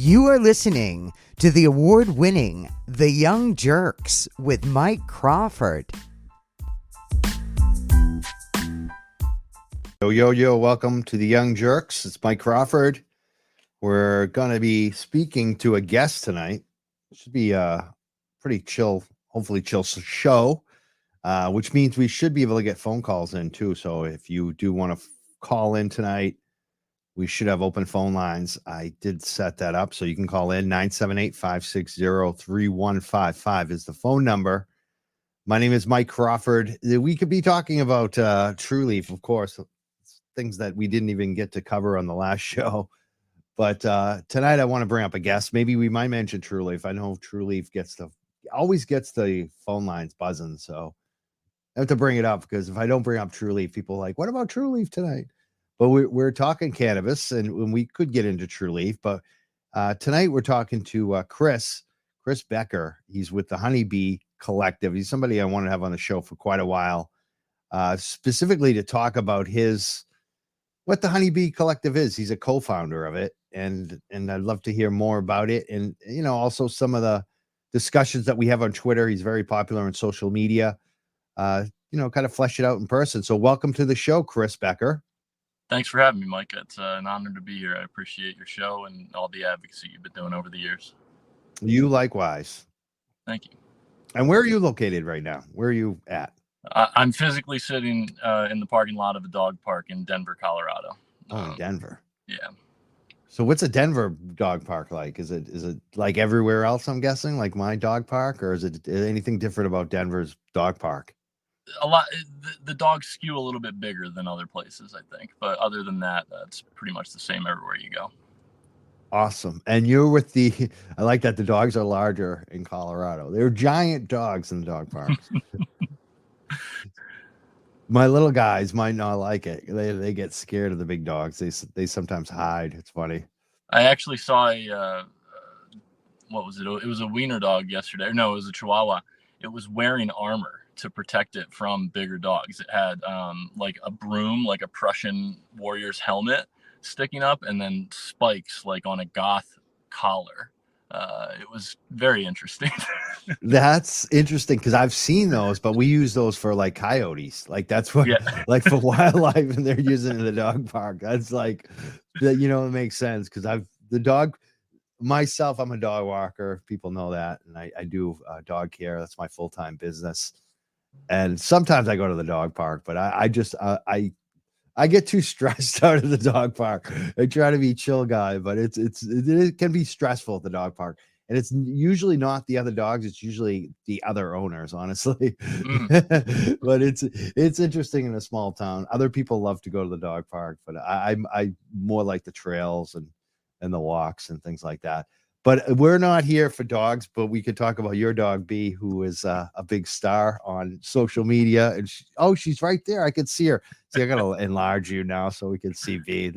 You are listening to the award-winning The Young Jurks with Mike Crawford. Yo, welcome to The Young Jurks. It's Mike Crawford. We're going to be speaking to a guest tonight. It should be a pretty chill, hopefully chill show, which means we should be able to get phone calls in too. So if you do want to call in tonight, we should have open phone lines. I did set that up so you can call in. 978-560-3155 is the phone number. My name is Mike Crawford. We could be talking about True Leaf, of course, things that we didn't even get to cover on the last show. But tonight I want to bring up a guest. Maybe we might mention True Leaf. I know True Leaf always gets the phone lines buzzing. So I have to bring it up because if I don't bring up True Leaf, people are like, what about True Leaf tonight? But we're talking cannabis, and we could get into True Leaf. But tonight we're talking to Chris Becker. He's with the Honeybee Collective. He's somebody I want to have on the show for quite a while, specifically to talk about what the Honeybee Collective is. He's a co-founder of it, and I'd love to hear more about it. And, also some of the discussions that we have on Twitter. He's very popular on social media, kind of flesh it out in person. So welcome to the show, Chris Becker. Thanks for having me, Mike. It's an honor to be here. I appreciate your show and all the advocacy you've been doing over the years. You likewise. Thank you. And where are you located right now? Where are you at? I'm physically sitting in the parking lot of a dog park in Denver, Colorado. Oh, Denver. Yeah. So what's a Denver dog park like? Is it like everywhere else, I'm guessing, like my dog park, or is it anything different about Denver's dog park? A lot. The dogs skew a little bit bigger than other places, I think. But other than that, it's pretty much the same everywhere you go. Awesome. And you're with I like that the dogs are larger in Colorado. They're giant dogs in the dog parks. My little guys might not like it. They get scared of the big dogs. They sometimes hide. It's funny. I actually saw what was it? It was a wiener dog yesterday. No, it was a Chihuahua. It was wearing armor to protect it from bigger dogs. It had like a broom, like a Prussian warrior's helmet sticking up, and then spikes like on a goth collar. It was very interesting. That's interesting because I've seen those, but we use those for like coyotes. Like that's what, like for wildlife, and they're using it in the dog park. That's like that, it makes sense because I'm a dog walker. People know that, and I do dog care. That's my full-time business. And sometimes I go to the dog park, but I get too stressed out of the dog park. I try to be a chill guy, but it can be stressful at the dog park. And it's usually not the other dogs. It's usually the other owners, honestly. But it's interesting in a small town. Other people love to go to the dog park, but I more like the trails and the walks and things like that. But we're not here for dogs, but we could talk about your dog, B, who is a big star on social media. And she's right there. I can see her. See, I got to enlarge you now so we can see B.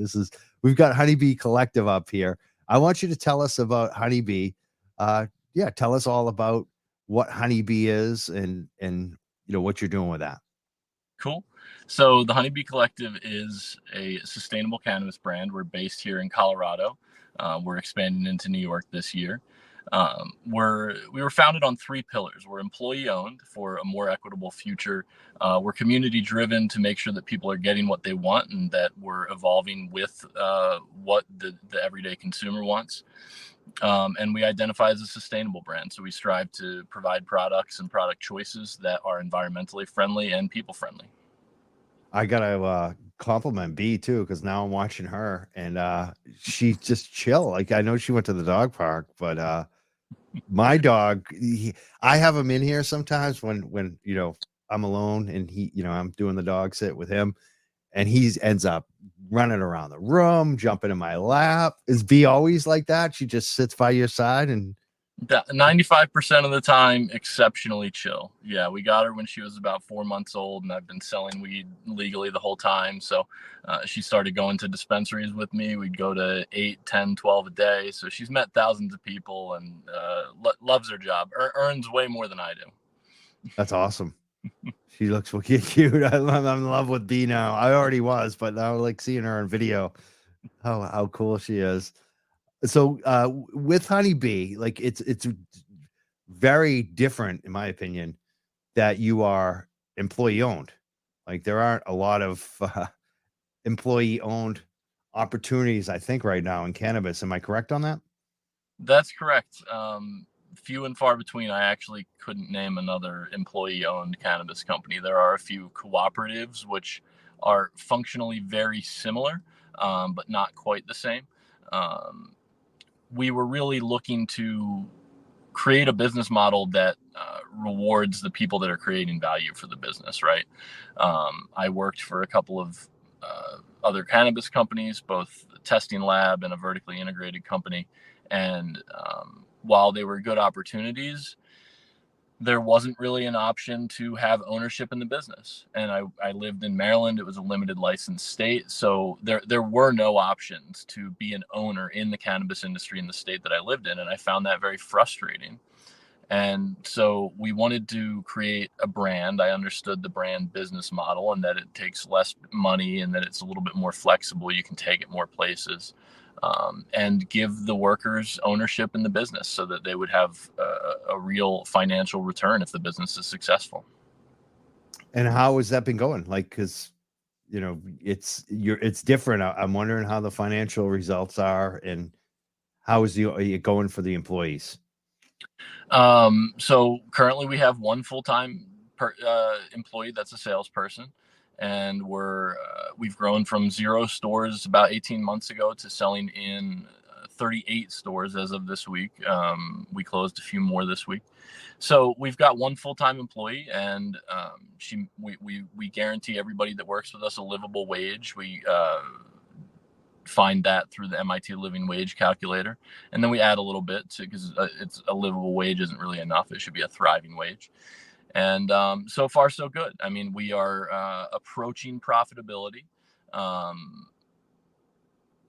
We've got Honeybee Collective up here. I want you to tell us about Honeybee. Tell us all about what Honeybee is and what you're doing with that. Cool. So the Honeybee Collective is a sustainable cannabis brand. We're based here in Colorado. We're expanding into New York this year. We were founded on 3 pillars. We're employee owned for a more equitable future. We're community driven to make sure that people are getting what they want and that we're evolving with what the everyday consumer wants. And we identify as a sustainable brand. So we strive to provide products and product choices that are environmentally friendly and people friendly. I got to compliment B too, because now I'm watching her and she's just chill. Like I know she went to the dog park, but my dog, I have him in here sometimes when I'm alone and I'm doing the dog sit with him, and he ends up running around the room, jumping in my lap. Is B always like that? She just sits by your side and 95% of the time, exceptionally chill. Yeah, we got her when she was about 4 months old, and I've been selling weed legally the whole time. So she started going to dispensaries with me. We'd go to 8, 10, 12 a day. So she's met thousands of people and loves her job, earns way more than I do. That's awesome. She looks wicked cute. I'm in love with B now. I already was, but now I like seeing her on video. How cool she is. So with Honeybee, like it's very different, in my opinion, that you are employee owned. Like there aren't a lot of employee owned opportunities, I think, right now in cannabis. Am I correct on that? That's correct. Few and far between. I actually couldn't name another employee-owned cannabis company. There are a few cooperatives which are functionally very similar, but not quite the same. We were really looking to create a business model that rewards the people that are creating value for the business, right? I worked for a couple of other cannabis companies, both a testing lab and a vertically integrated company. And while they were good opportunities, there wasn't really an option to have ownership in the business. And I lived in Maryland. It was a limited license state. So there were no options to be an owner in the cannabis industry in the state that I lived in. And I found that very frustrating. And so we wanted to create a brand. I understood the brand business model and that it takes less money and that it's a little bit more flexible. You can take it more places, and give the workers ownership in the business so that they would have a real financial return if the business is successful. And how has that been going? Like, because it's different. I'm wondering how the financial results are and how is it going for the employees? So currently we have one full-time employee that's a salesperson, and we've grown from 0 stores about 18 months ago to selling in 38 stores as of this week. We closed a few more this week. So we've got one full-time employee, and we guarantee everybody that works with us a livable wage. We find that through the MIT living wage calculator, and then we add a little bit to, because it's a livable wage isn't really enough. It should be a thriving wage. And so far so good. I mean, we are approaching profitability,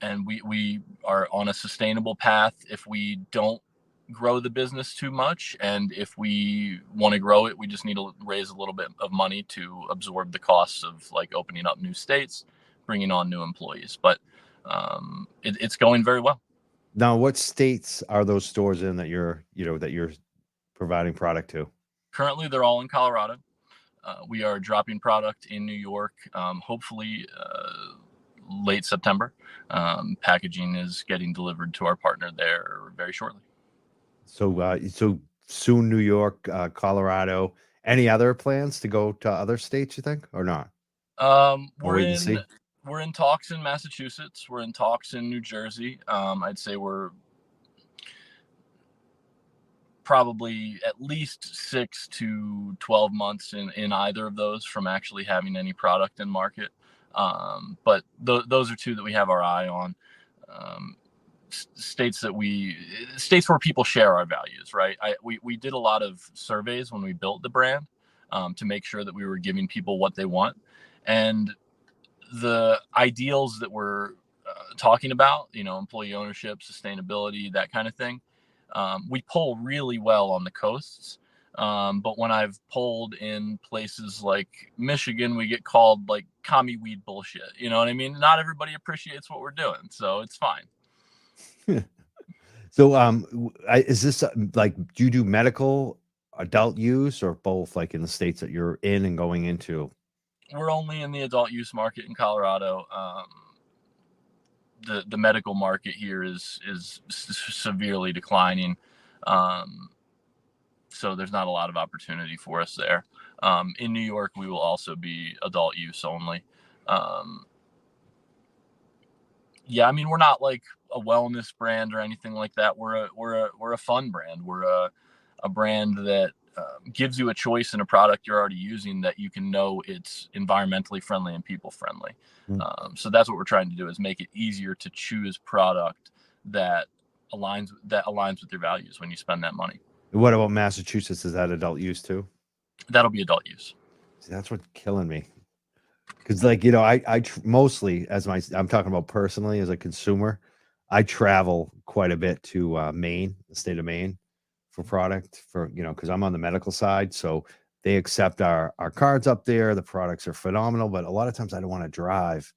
and we are on a sustainable path. If we don't grow the business too much, and if we want to grow it, we just need to raise a little bit of money to absorb the costs of like opening up new states, bringing on new employees. But it's going very well. Now, what states are those stores in that you're providing product to? Currently, they're all in Colorado. We are dropping product in New York, hopefully late September. Packaging is getting delivered to our partner there very shortly. So soon, New York, Colorado. Any other plans to go to other states, you think, or not? We're in talks in Massachusetts. We're in talks in New Jersey. I'd say we're probably at least 6 to 12 months in either of those from actually having any product in market. But those are two that we have our eye on. States where people share our values, right? We did a lot of surveys when we built the brand, to make sure that we were giving people what they want. And the ideals that we're talking about, employee ownership, sustainability, that kind of thing, we pull really well on the coasts. But when I've polled in places like Michigan, we get called like commie weed bullshit. You know what I mean? Not everybody appreciates what we're doing, so it's fine. So, is this like, do you do medical, adult use, or both? Like in the states that you're in and going into? We're only in the adult use market in Colorado. The medical market here is severely declining. So there's not a lot of opportunity for us there. In New York, we will also be adult use only. Yeah, I mean, we're not like a wellness brand or anything like that. We're a fun brand. We're a brand that gives you a choice in a product you're already using that you can know it's environmentally friendly and people friendly. So that's what we're trying to do, is make it easier to choose product that aligns with your values when you spend that money. What about Massachusetts? Is that adult use too? That'll be adult use. See, that's what's killing me. Because I mostly, I'm talking about personally as a consumer, I travel quite a bit to Maine, the state of Maine, for product because I'm on the medical side. So they accept our cards up there. The products are phenomenal, but a lot of times I don't want to drive.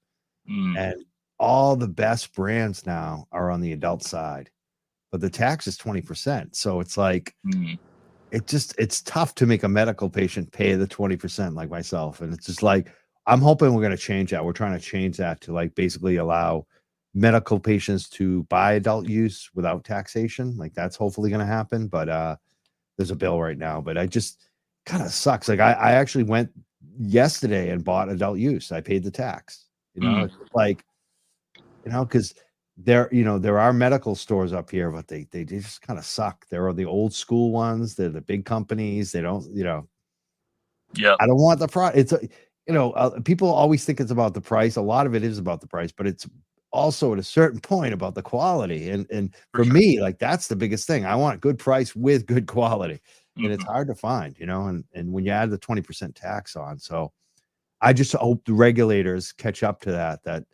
And all the best brands now are on the adult side, but the tax is 20%. So it's like, it's tough to make a medical patient pay the 20% like myself. And it's just like, I'm hoping we're going to change that. We're trying to change that to like basically allow medical patients to buy adult use without taxation. Like that's hopefully going to happen. But there's a bill right now, but I just kind of sucks. Like I actually went yesterday and bought adult use. I paid the tax, it's like, because there are medical stores up here, but they just kind of suck. There are the old school ones. They're the big companies. They don't, Yeah. I don't want the price. It's, people always think it's about the price. A lot of it is about the price, but it's also at a certain point about the quality. And for me, like that's the biggest thing. I want good price with good quality. And it's hard to find, and when you add the 20% tax on. So I just hope the regulators catch up to that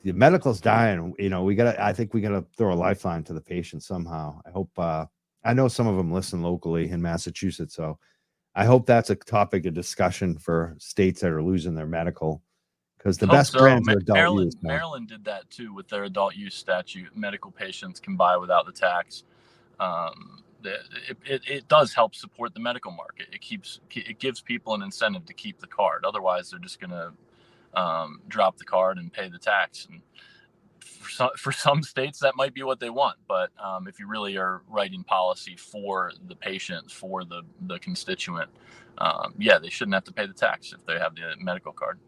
the medical's dying. I think we gotta throw a lifeline to the patient somehow. I hope, I know some of them listen locally in Massachusetts. So I hope that's a topic of discussion for states that are losing their medical, because the best brands are adult use. Maryland did that too with their adult use statute. Medical patients can buy without the tax. It does help support the medical market. It gives people an incentive to keep the card. Otherwise, they're just going to drop the card and pay the tax. And for some states, that might be what they want. But if you really are writing policy for the patient, for the constituent, they shouldn't have to pay the tax if they have the medical card.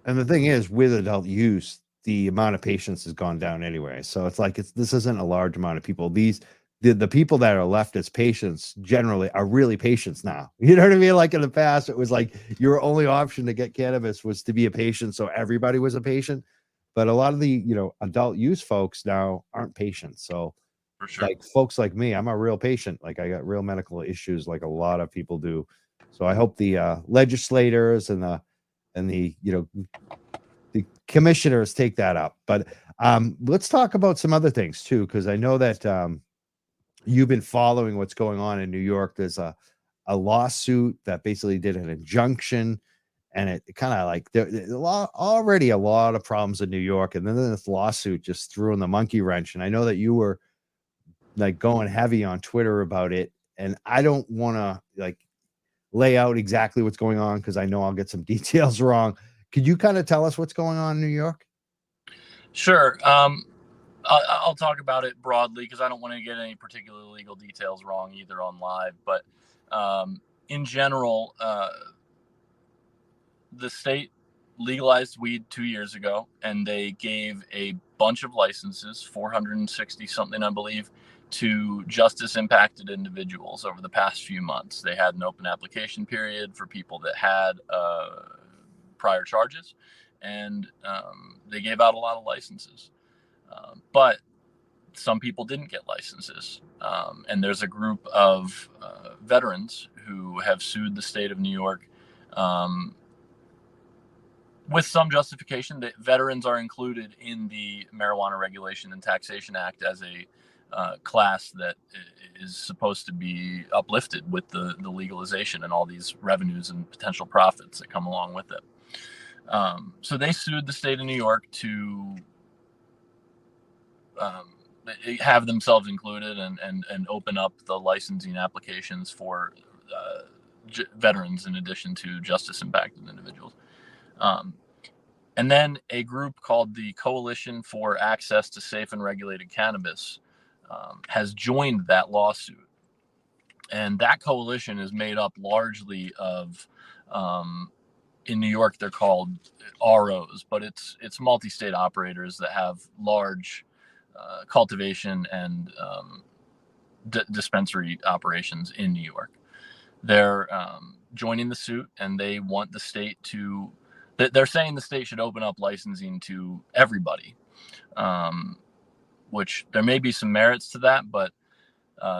And the thing is, with adult use, the amount of patients has gone down anyway. So it's like this isn't a large amount of people. The people that are left as patients generally are really patients now. You know what I mean? Like in the past, it was like your only option to get cannabis was to be a patient. So everybody was a patient. But a lot of the, adult use folks now aren't patients. So for sure, like folks like me, I'm a real patient. Like I got real medical issues like a lot of people do. So I hope the legislators and the commissioners take that up. But let's talk about some other things too, because I know that you've been following what's going on in New York. There's a lawsuit that basically did an injunction, and it kind of like there's already a lot of problems in New York, and then this lawsuit just threw in the monkey wrench. And I know that you were like going heavy on Twitter about it, and I don't want to like lay out exactly what's going on because I know I'll get some details wrong. Could you kind of tell us what's going on in New York? Sure. I'll talk about it broadly because I don't want to get any particular legal details wrong either on live. But in general, the state legalized weed 2 years ago, and they gave a bunch of licenses, 460 something, I believe, to justice impacted individuals over the past few months. They had an open application period for people that had prior charges, and they gave out a lot of licenses. But some people didn't get licenses. And there's a group of veterans who have sued the state of New York with some justification that veterans are included in the Marijuana Regulation and Taxation Act as a class that is supposed to be uplifted with the legalization and all these revenues and potential profits that come along with it. So they sued the state of New York to have themselves included and open up the licensing applications for veterans in addition to justice impacted individuals. And then a group called the Coalition for Access to Safe and Regulated Cannabis has joined that lawsuit. And that coalition is made up largely of, in New York, they're called ROs, but it's multi-state operators that have large cultivation and dispensary operations in New York. They're joining the suit, and they want the state to, they're saying the state should open up licensing to everybody, which there may be some merits to that, but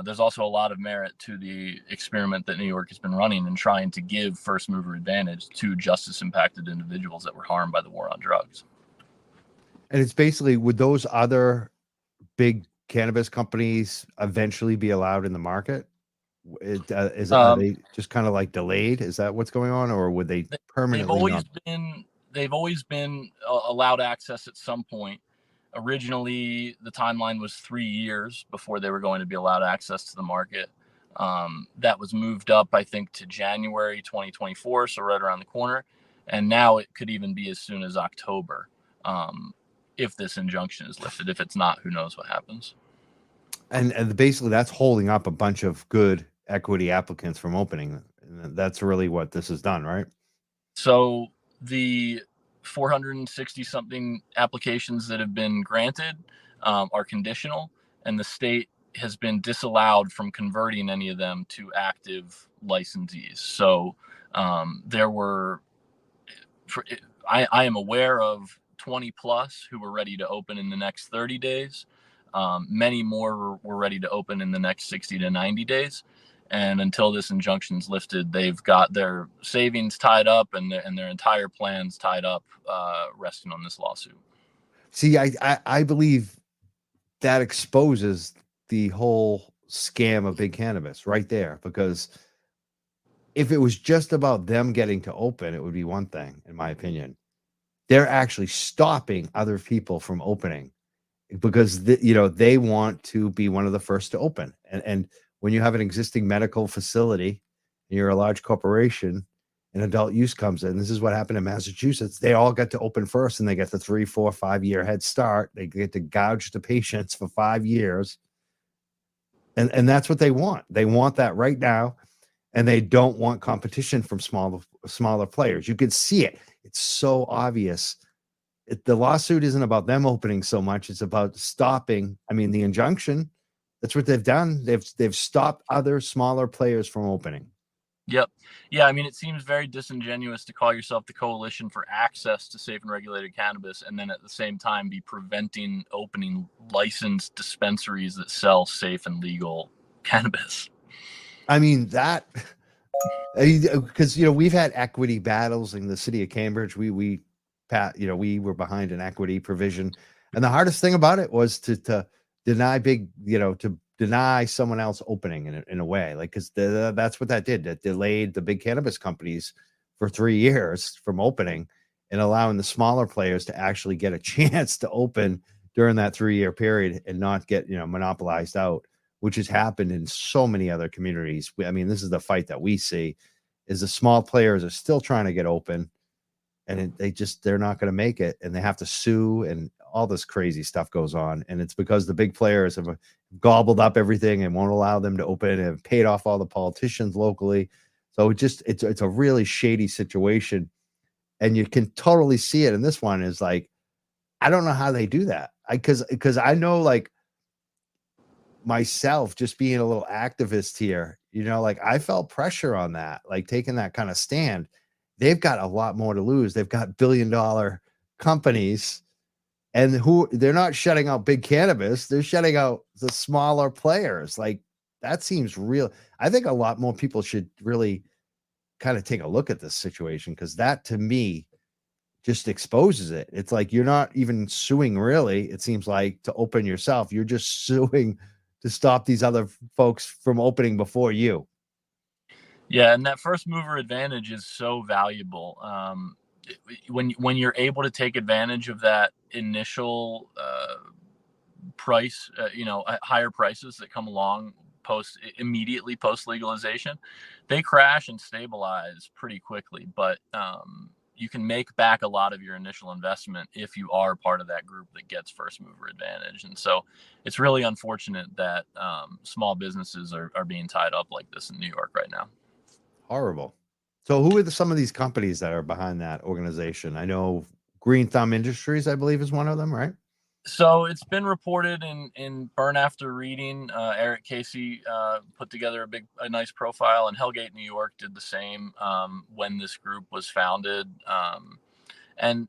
there's also a lot of merit to the experiment that New York has been running and trying to give first mover advantage to justice impacted individuals that were harmed by the war on drugs. And it's basically, would those other big cannabis companies eventually be allowed in the market? Are they just kind of like delayed? Is that what's going on, or would they permanently? they've always been allowed access at some point. Originally, the timeline was 3 years before they were going to be allowed access to the market. That was moved up, I think, to January 2024, so right around the corner. And now it could even be as soon as October, if this injunction is lifted. If it's not, who knows what happens. And basically that's holding up a bunch of good equity applicants from opening. And that's really what this has done, right? So the 460 something applications that have been granted are conditional, and the state has been disallowed from converting any of them to active licensees. So there were, I am aware of 20 plus who were ready to open in the next 30 days. Many more were ready to open in the next 60 to 90 days. And until this injunction's lifted, they've got their savings tied up and their entire plans tied up, resting on this lawsuit. See, I believe that exposes the whole scam of big cannabis right there, because if it was just about them getting to open, it would be one thing, in my opinion. They're actually stopping other people from opening because they want to be one of the first to open. And when you have an existing medical facility and you're a large corporation and adult use comes in, this is what happened in Massachusetts. They all get to open first and they get the 3, 4, 5 year head start. They get to gouge the patients for 5 years. And that's what they want. They want that right now. And they don't want competition from smaller players. You can see it. It's so obvious. The lawsuit isn't about them opening so much. It's about stopping. I mean, the injunction, that's what they've done. They've stopped other smaller players from opening. Yep. Yeah, I mean, it seems very disingenuous to call yourself the Coalition for Access to Safe and Regulated Cannabis and then at the same time be preventing opening licensed dispensaries that sell safe and legal cannabis. I mean, that, because, we've had equity battles in the city of Cambridge. We were behind an equity provision. And the hardest thing about it was to deny to deny someone else opening in a way, like, because that's what that did. That delayed the big cannabis companies for 3 years from opening and allowing the smaller players to actually get a chance to open during that 3-year period and not get, monopolized out, which has happened in so many other communities. I mean, this is the fight that we see is the small players are still trying to get open and they're not going to make it and they have to sue and all this crazy stuff goes on. And it's because the big players have gobbled up everything and won't allow them to open and have paid off all the politicians locally. So it's a really shady situation. And you can totally see it. And this one is like, I don't know how they do that. Because I know, like, myself just being a little activist here, like I felt pressure on that, like taking that kind of stand. They've got a lot more to lose. They've got billion-dollar companies and they're not shutting out big cannabis. They're shutting out the smaller players. Like, that seems real. I think a lot more people should really kind of take a look at this situation, because that to me just exposes it. It's like you're not even suing really, it seems like, to open yourself. You're just suing to stop these other folks from opening before you. Yeah, and that first mover advantage is so valuable. When you're able to take advantage of that initial price, higher prices that come along immediately post legalization, they crash and stabilize pretty quickly. But you can make back a lot of your initial investment if you are part of that group that gets first mover advantage. And so it's really unfortunate that small businesses are being tied up like this in New York right now. Horrible. So who are some of these companies that are behind that organization? I know Green Thumb Industries, I believe, is one of them, right? So it's been reported in Burn After Reading. Eric Casey put together a nice profile, and Hellgate, New York did the same when this group was founded. And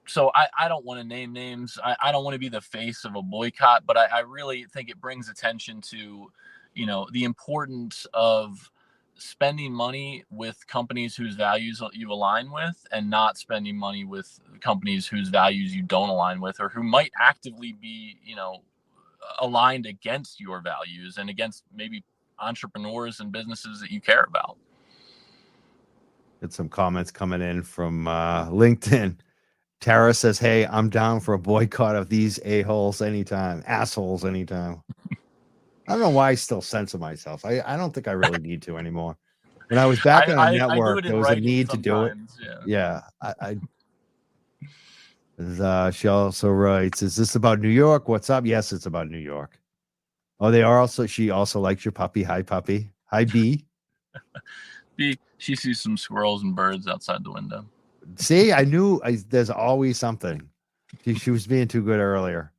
so I don't want to name names. I don't want to be the face of a boycott, but I really think it brings attention to, the importance of spending money with companies whose values you align with and not spending money with companies whose values you don't align with, or who might actively be, aligned against your values and against maybe entrepreneurs and businesses that you care about. Get some comments coming in from LinkedIn. Tara says, hey, I'm down for a boycott of these assholes anytime. I don't know why I still censor myself. I don't think I really need to anymore. When I was back on a I do network, it there in was a writing need to do it. sometimes. Yeah. She also writes, is this about New York? What's up? Yes, it's about New York. Oh, she also likes your puppy. Hi, puppy. Hi, B. She sees some squirrels and birds outside the window. See, there's always something. She was being too good earlier.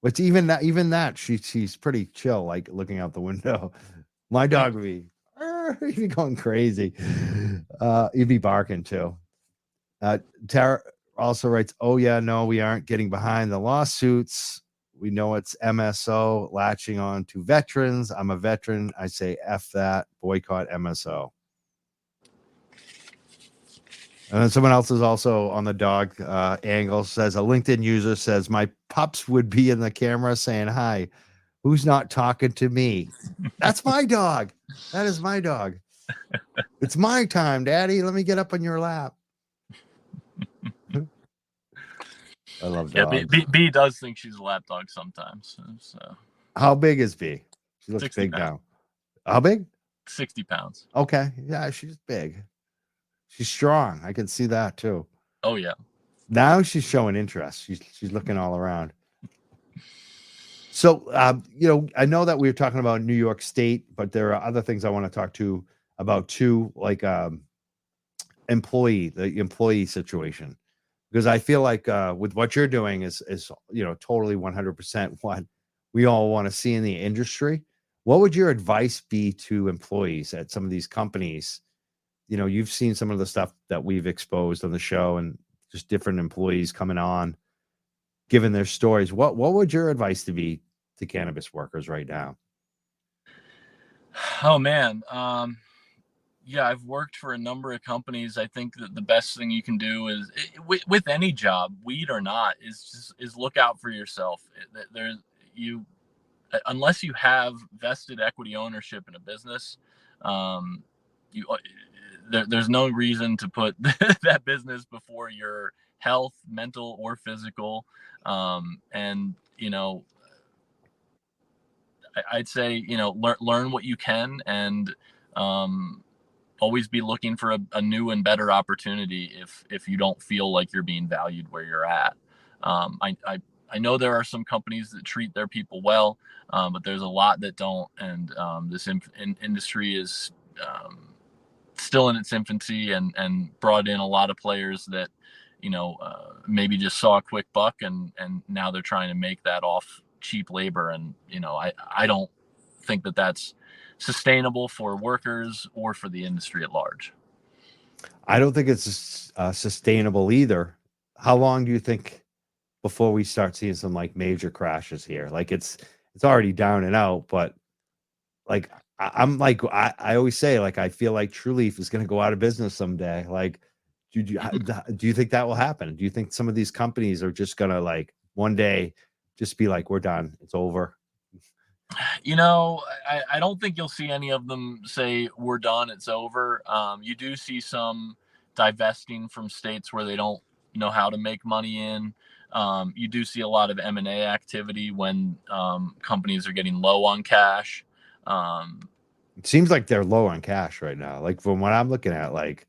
But even that, she's pretty chill, like looking out the window. My dog would be, he'd be going crazy. He'd be barking too. Tara also writes, oh yeah, no, we aren't getting behind the lawsuits. We know it's MSO latching on to veterans. I'm a veteran. I say F that. Boycott MSO. And then someone else is also on the dog angle, says a LinkedIn user says, my pups would be in the camera saying, hi, who's not talking to me? That's my dog. That is my dog. It's my time, Daddy. Let me get up on your lap. I love dogs. Yeah, B does think she's a lap dog sometimes. So. How big is B? She looks big now. How big? 60 pounds. Okay. Yeah, she's big. She's strong. I can see that too. Oh yeah. Now she's showing interest. She's looking all around. So, I know that we were talking about New York State, but there are other things I want to talk about too, like the employee situation, because I feel like with what you're doing is totally 100% what we all want to see in the industry. What would your advice be to employees at some of these companies? You've seen some of the stuff that we've exposed on the show and just different employees coming on, giving their stories. What would your advice be to cannabis workers right now? Oh man. Yeah, I've worked for a number of companies. I think that the best thing you can do is with any job, weed or not, is look out for yourself. Unless you have vested equity ownership in a business, there's no reason to put that business before your health, mental or physical. I'd say learn what you can, and always be looking for a new and better opportunity if you don't feel like you're being valued where you're at. I know there are some companies that treat their people well, but there's a lot that don't, and this industry is still in its infancy, and brought in a lot of players that maybe just saw a quick buck, and now they're trying to make that off cheap labor, and I don't think that that's sustainable for workers or for the industry at large. I don't think it's sustainable either. How long do you think before we start seeing some like major crashes here? Like it's already down and out, but like I always say, like, I feel like True Leaf is going to go out of business someday. Like, do you think that will happen? Do you think some of these companies are just going to like one day just be like, we're done, it's over? I don't think you'll see any of them say we're done, it's over. You do see some divesting from states where they don't know how to make money in. You do see a lot of M&A activity when companies are getting low on cash. It seems like they're low on cash right now. Like from what I'm looking at, like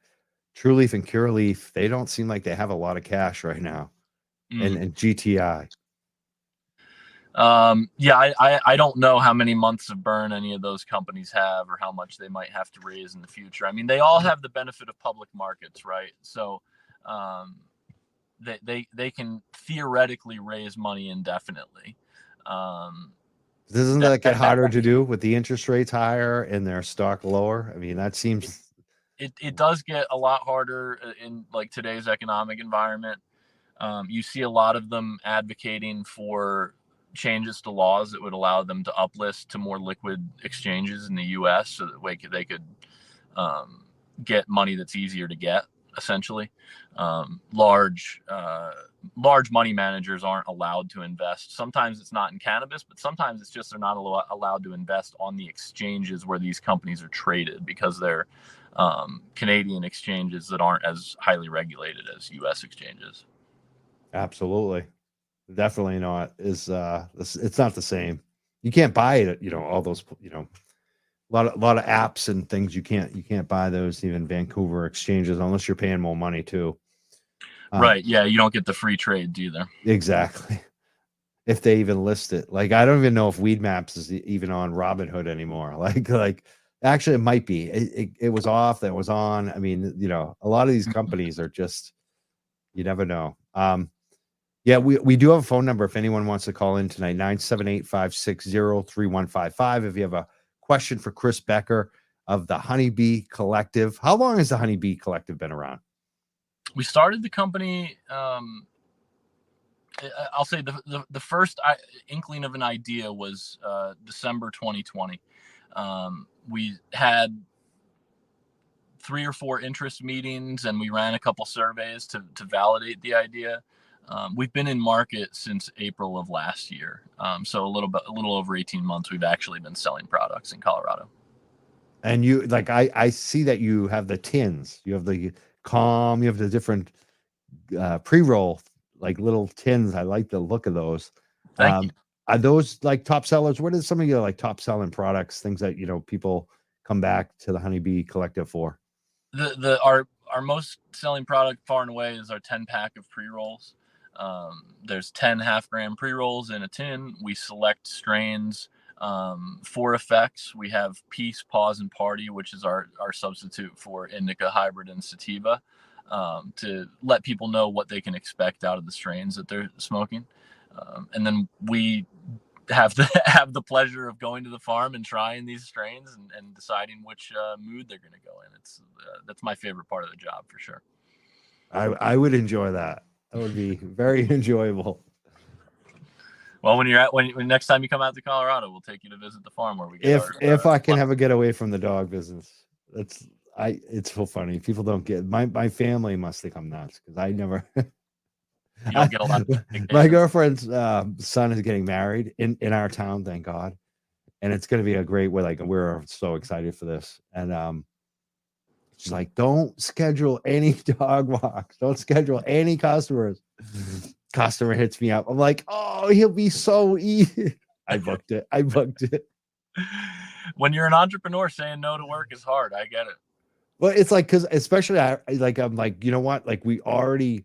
True Leaf and Cure Leaf, they don't seem like they have a lot of cash right now. And GTI. Yeah, I don't know how many months of burn any of those companies have, or how much they might have to raise in the future. I mean, they all have the benefit of public markets, right? So they can theoretically raise money indefinitely. Doesn't that get harder to do with the interest rates higher and their stock lower? I mean, that seems it does get a lot harder in like today's economic environment. You see a lot of them advocating for changes to laws that would allow them to uplist to more liquid exchanges in the U.S. so that they could get money that's easier to get. Essentially, large money managers aren't allowed to invest. Sometimes it's not in cannabis, but sometimes it's just they're not allowed to invest on the exchanges where these companies are traded, because they're Canadian exchanges that aren't as highly regulated as U.S. exchanges. Absolutely. Definitely not. It's not the same. You can't buy it, all those, a lot of apps and things you can't buy those even Vancouver exchanges unless you're paying more money too. Right. Yeah, you don't get the free trades either. Exactly. If they even list it. Like I don't even know if Weed Maps is even on Robinhood anymore. Like actually it might be. It was off, that was on. I mean, a lot of these companies are just, you never know. Yeah, we do have a phone number if anyone wants to call in tonight, 978-560-3155. If you have a question for Chris Becker of the Honeybee Collective. How long has the Honeybee Collective been around? We started the company, I'll say the first inkling of an idea was December 2020. We had 3 or 4 interest meetings, and we ran a couple surveys to validate the idea. We've been in market since April of last year, so a little over 18 months. We've actually been selling products in Colorado. And you like I see that you have the tins, you have the calm, you have the different pre-roll, like little tins. I like the look of those. Thank you. Are those like top sellers? What is some of your like top selling products, things that people come back to the Honeybee Collective for? Our most selling product far and away is our 10-pack of pre-rolls. There's 10 half-gram pre-rolls in a tin. We select strains for effects. We have Peace, Pause, and Party, which is our substitute for Indica, Hybrid, and Sativa, to let people know what they can expect out of the strains that they're smoking. And then we have the pleasure of going to the farm and trying these strains and deciding which mood they're going to go in. That's my favorite part of the job for sure. I would enjoy that. That would be very enjoyable. Well, when next time you come out to Colorado, we'll take you to visit the farm where we get if I can have a getaway from the dog business. It's so funny. People don't get my family must think I'm nuts because I never. You don't get a lot of my girlfriend's son is getting married in our town, thank God, and it's going to be a great way. Like we're so excited for this, and she's like, "Don't schedule any dog walks. Don't schedule any customers." Customer hits me up. I'm like, "Oh, he'll be so easy." I booked it. When you're an entrepreneur, saying no to work is hard. I get it. Well, it's like because especially I'm like, you know what? Like we already.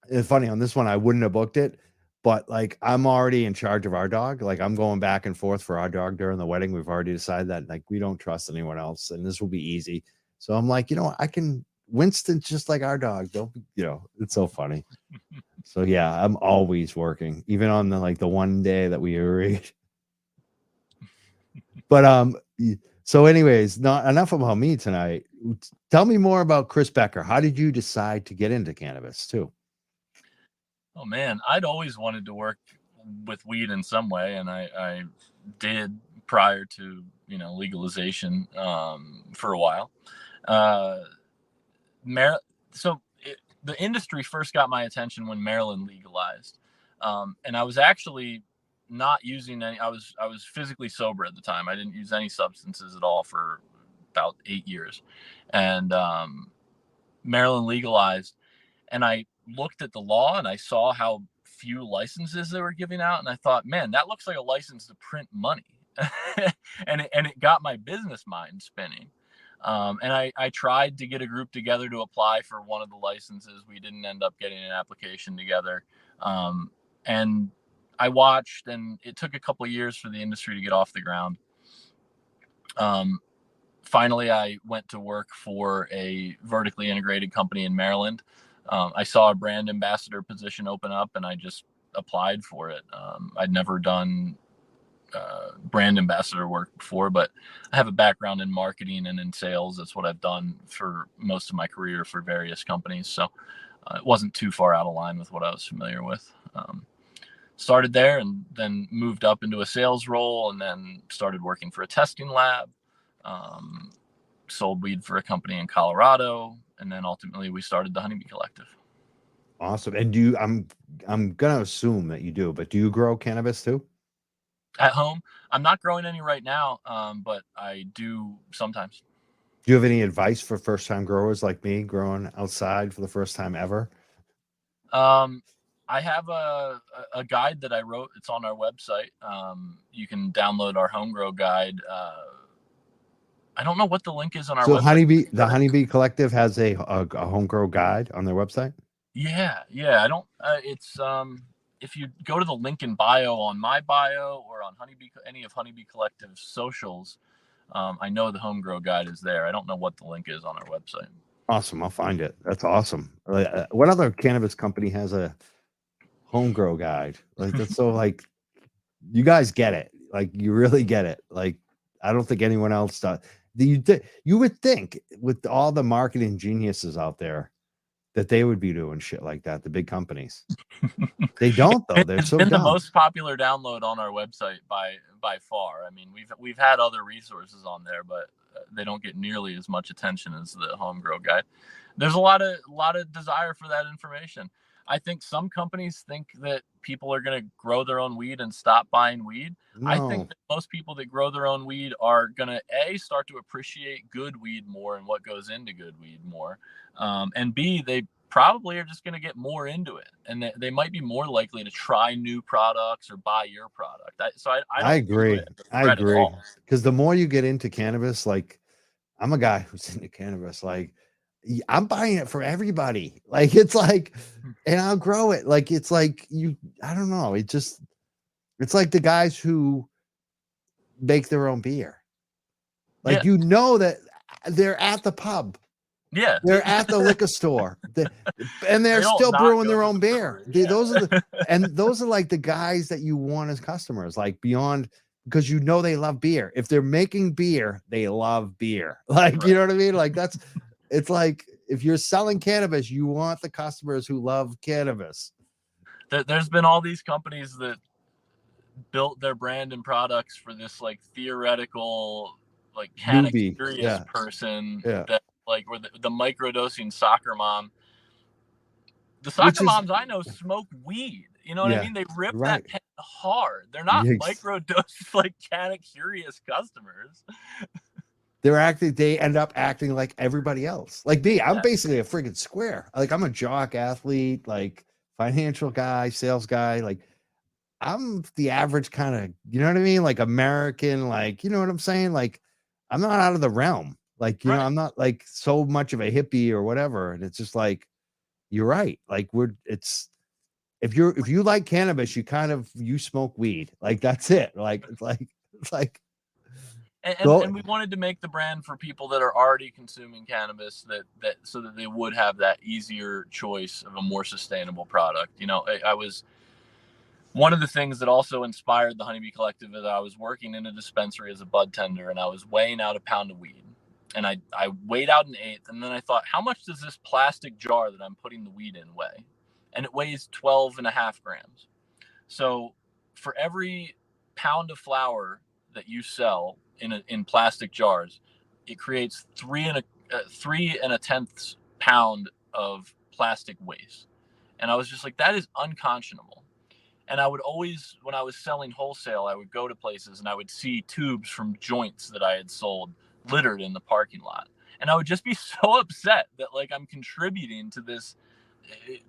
It's funny on this one, I wouldn't have booked it, but like I'm already in charge of our dog. Like I'm going back and forth for our dog during the wedding. We've already decided that like we don't trust anyone else, and this will be easy. So I'm like, I can Winston just like our dog. Don't it's so funny. So yeah, I'm always working, even on the one day that we agreed. But so anyways, not enough about me tonight. Tell me more about Chris Becker. How did you decide to get into cannabis too? Oh man, I'd always wanted to work with weed in some way, and I did prior to legalization for a while. The industry first got my attention when Maryland legalized, and I was actually not using any. I was physically sober at the time. I didn't use any substances at all for about 8 years, and Maryland legalized, and I looked at the law and I saw how few licenses they were giving out, and I thought, man, that looks like a license to print money. and it got my business mind spinning. And I tried to get a group together to apply for one of the licenses. We didn't end up getting an application together. And I watched, and it took a couple of years for the industry to get off the ground. Finally, I went to work for a vertically integrated company in Maryland. I saw a brand ambassador position open up, and I just applied for it. I'd never done brand ambassador work before, but I have a background in marketing and in sales. That's what I've done for most of my career for various companies. So it wasn't too far out of line with what I was familiar with. Started there and then moved up into a sales role, and then started working for a testing lab. Sold weed for a company in Colorado, and then ultimately we started the Honeybee Collective. Awesome. And I'm gonna assume that you do, but do you grow cannabis too? At home, I'm not growing any right now, but I do sometimes. Do you have any advice for first-time growers like me growing outside for the first time ever? I have a guide that I wrote. It's on our website. You can download our home grow guide. I don't know what the link is on our So website. the Honeybee Collective has a home grow guide on their website. Yeah. I don't. It's if you go to the link in bio on my bio or on any of Honeybee Collective's socials, I know the home grow guide is there. I don't know what the link is on our website. Awesome, I'll find it. That's awesome. What other cannabis company has a home grow guide? Like that's so like you guys get it. Like you really get it. Like I don't think anyone else does. You would think with all the marketing geniuses out there that they would be doing shit like that. The big companies, they don't though. They're It's so been dumb. the most popular download on our website by far. I mean, we've had other resources on there, but they don't get nearly as much attention as the home grow guide. There's a lot of desire for that information. I think some companies think that people are going to grow their own weed and stop buying weed. No. I think that most people that grow their own weed are going to start to appreciate good weed more and what goes into good weed more, and B, they probably are just going to get more into it, and they might be more likely to try new products or buy your product. I agree. I agree. Because the more you get into cannabis, like I'm a guy who's into cannabis, like I'm buying it for everybody. Like it's like, and I'll grow it. Like it's like I don't know. It's like the guys who make their own beer. Like you know that they're at the pub. Yeah, they're at the liquor store, and they're still brewing their own beer. Those are like the guys that you want as customers, like beyond, because you know they love beer. If they're making beer, they love beer. Like right. You know what I mean? Like it's like if you're selling cannabis, you want the customers who love cannabis. There's been all these companies that built their brand and products for this like theoretical, like kind of curious person that like, or the microdosing soccer mom. The soccer moms I know smoke weed. You know what I mean? They rip that pen hard. They're not microdose like kind of curious customers. They end up acting like everybody else. Like me, I'm basically a friggin' square. Like I'm a jock athlete, like financial guy, sales guy. Like I'm the average kind of, you know what I mean? Like American, like, you know what I'm saying? Like I'm not out of the realm. Like, you know, I'm not like so much of a hippie or whatever. And it's just like, you're right. Like if you like cannabis, you smoke weed. Like that's it. Like it's like. And we wanted to make the brand for people that are already consuming cannabis that so that they would have that easier choice of a more sustainable product. You know, I was one of the things that also inspired the Honeybee Collective is I was working in a dispensary as a bud tender, and I was weighing out a pound of weed, and I weighed out an eighth, and then I thought, how much does this plastic jar that I'm putting the weed in weigh? And it weighs 12.5 grams. So for every pound of flour that you sell in plastic jars, it creates 3.1 pound of plastic waste. And I was just like, that is unconscionable. And I would always, when I was selling wholesale, I would go to places and I would see tubes from joints that I had sold littered in the parking lot. And I would just be so upset that like I'm contributing to this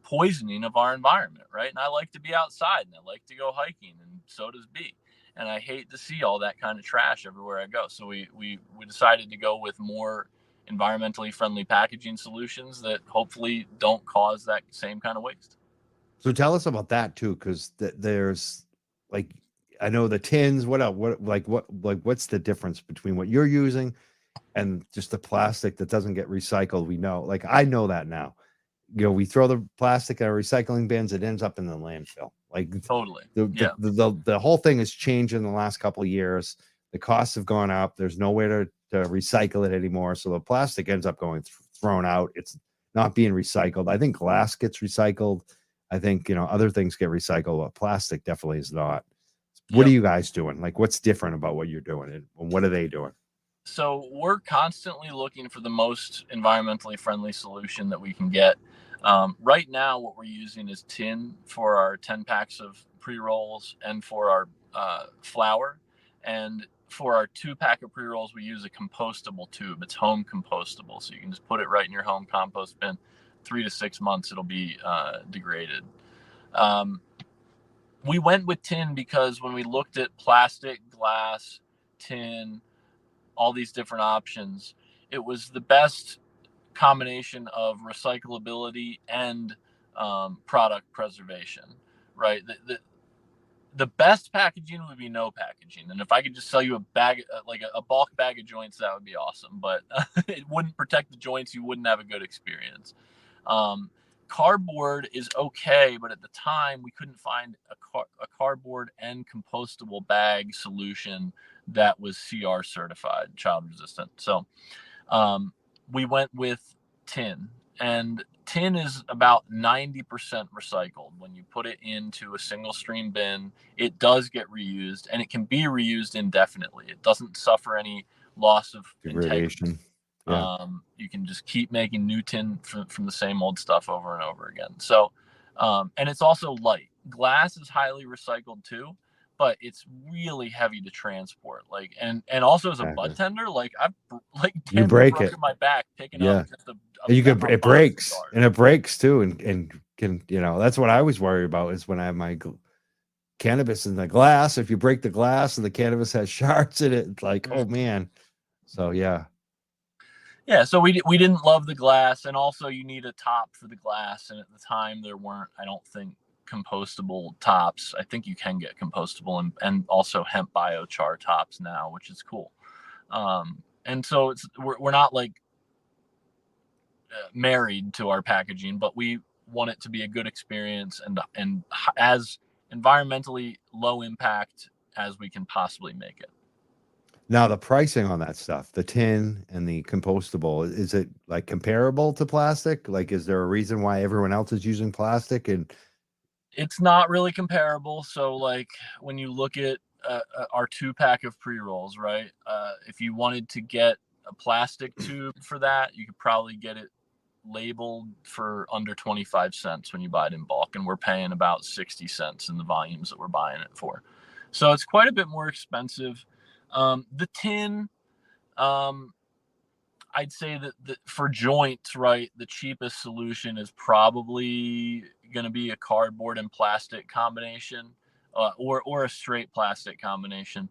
poisoning of our environment, right? And I like to be outside and I like to go hiking, and so does B. And I hate to see all that kind of trash everywhere I go. So we decided to go with more environmentally friendly packaging solutions that hopefully don't cause that same kind of waste. So tell us about that too, because there's like, I know the tins. What else? What's the difference between what you're using and just the plastic that doesn't get recycled? We know, like I know that now. You know, we throw the plastic in our recycling bins, it ends up in the landfill. Like totally. The whole thing has changed in the last couple of years. The costs have gone up. There's nowhere to recycle it anymore. So the plastic ends up going thrown out. It's not being recycled. I think glass gets recycled. I think, you know, other things get recycled, but plastic definitely is not. What are you guys doing? Like, what's different about what you're doing, and what are they doing? So we're constantly looking for the most environmentally friendly solution that we can get. Right now, what we're using is tin for our 10 packs of pre-rolls and for our flour. And for our 2-pack of pre-rolls, we use a compostable tube. It's home compostable. So you can just put it right in your home compost bin. 3 to 6 months, it'll be degraded. We went with tin because when we looked at plastic, glass, tin, all these different options, it was the best combination of recyclability and product preservation, right? The best packaging would be no packaging, and if I could just sell you a bag, like a bulk bag of joints, that would be awesome. But it wouldn't protect the joints. You wouldn't have a good experience. Cardboard is okay, but at the time we couldn't find a cardboard and compostable bag solution that was CR certified, child resistant. So we went with tin, and tin is about 90% recycled. When you put it into a single stream bin, it does get reused, and it can be reused indefinitely. It doesn't suffer any loss of integrity. Yeah. You can just keep making new tin from the same old stuff over and over again. So, and it's also light. Glass is highly recycled too, but it's really heavy to transport. Like, and also as a bud tender, like I've like you break it, my back picking up just it breaks, and it breaks too, and can, you know, that's what I always worry about is when I have my cannabis in the glass. If you break the glass and the cannabis has shards in it, it's like, oh man. So yeah. So we didn't love the glass, and also you need a top for the glass, and at the time there weren't, I don't think, compostable tops. I think you can get compostable and also hemp biochar tops now, which is cool. And so we're not like married to our packaging, but we want it to be a good experience and as environmentally low impact as we can possibly make it. Now, the pricing on that stuff, the tin and the compostable, is it like comparable to plastic? Like, is there a reason why everyone else is using plastic? And it's not really comparable. So, like, when you look at our 2-pack of pre-rolls, right? If you wanted to get a plastic tube for that, you could probably get it labeled for under 25 cents when you buy it in bulk, and we're paying about 60 cents in the volumes that we're buying it for. So it's quite a bit more expensive. The tin, I'd say that for joints, right, the cheapest solution is probably going to be a cardboard and plastic combination, or a straight plastic combination.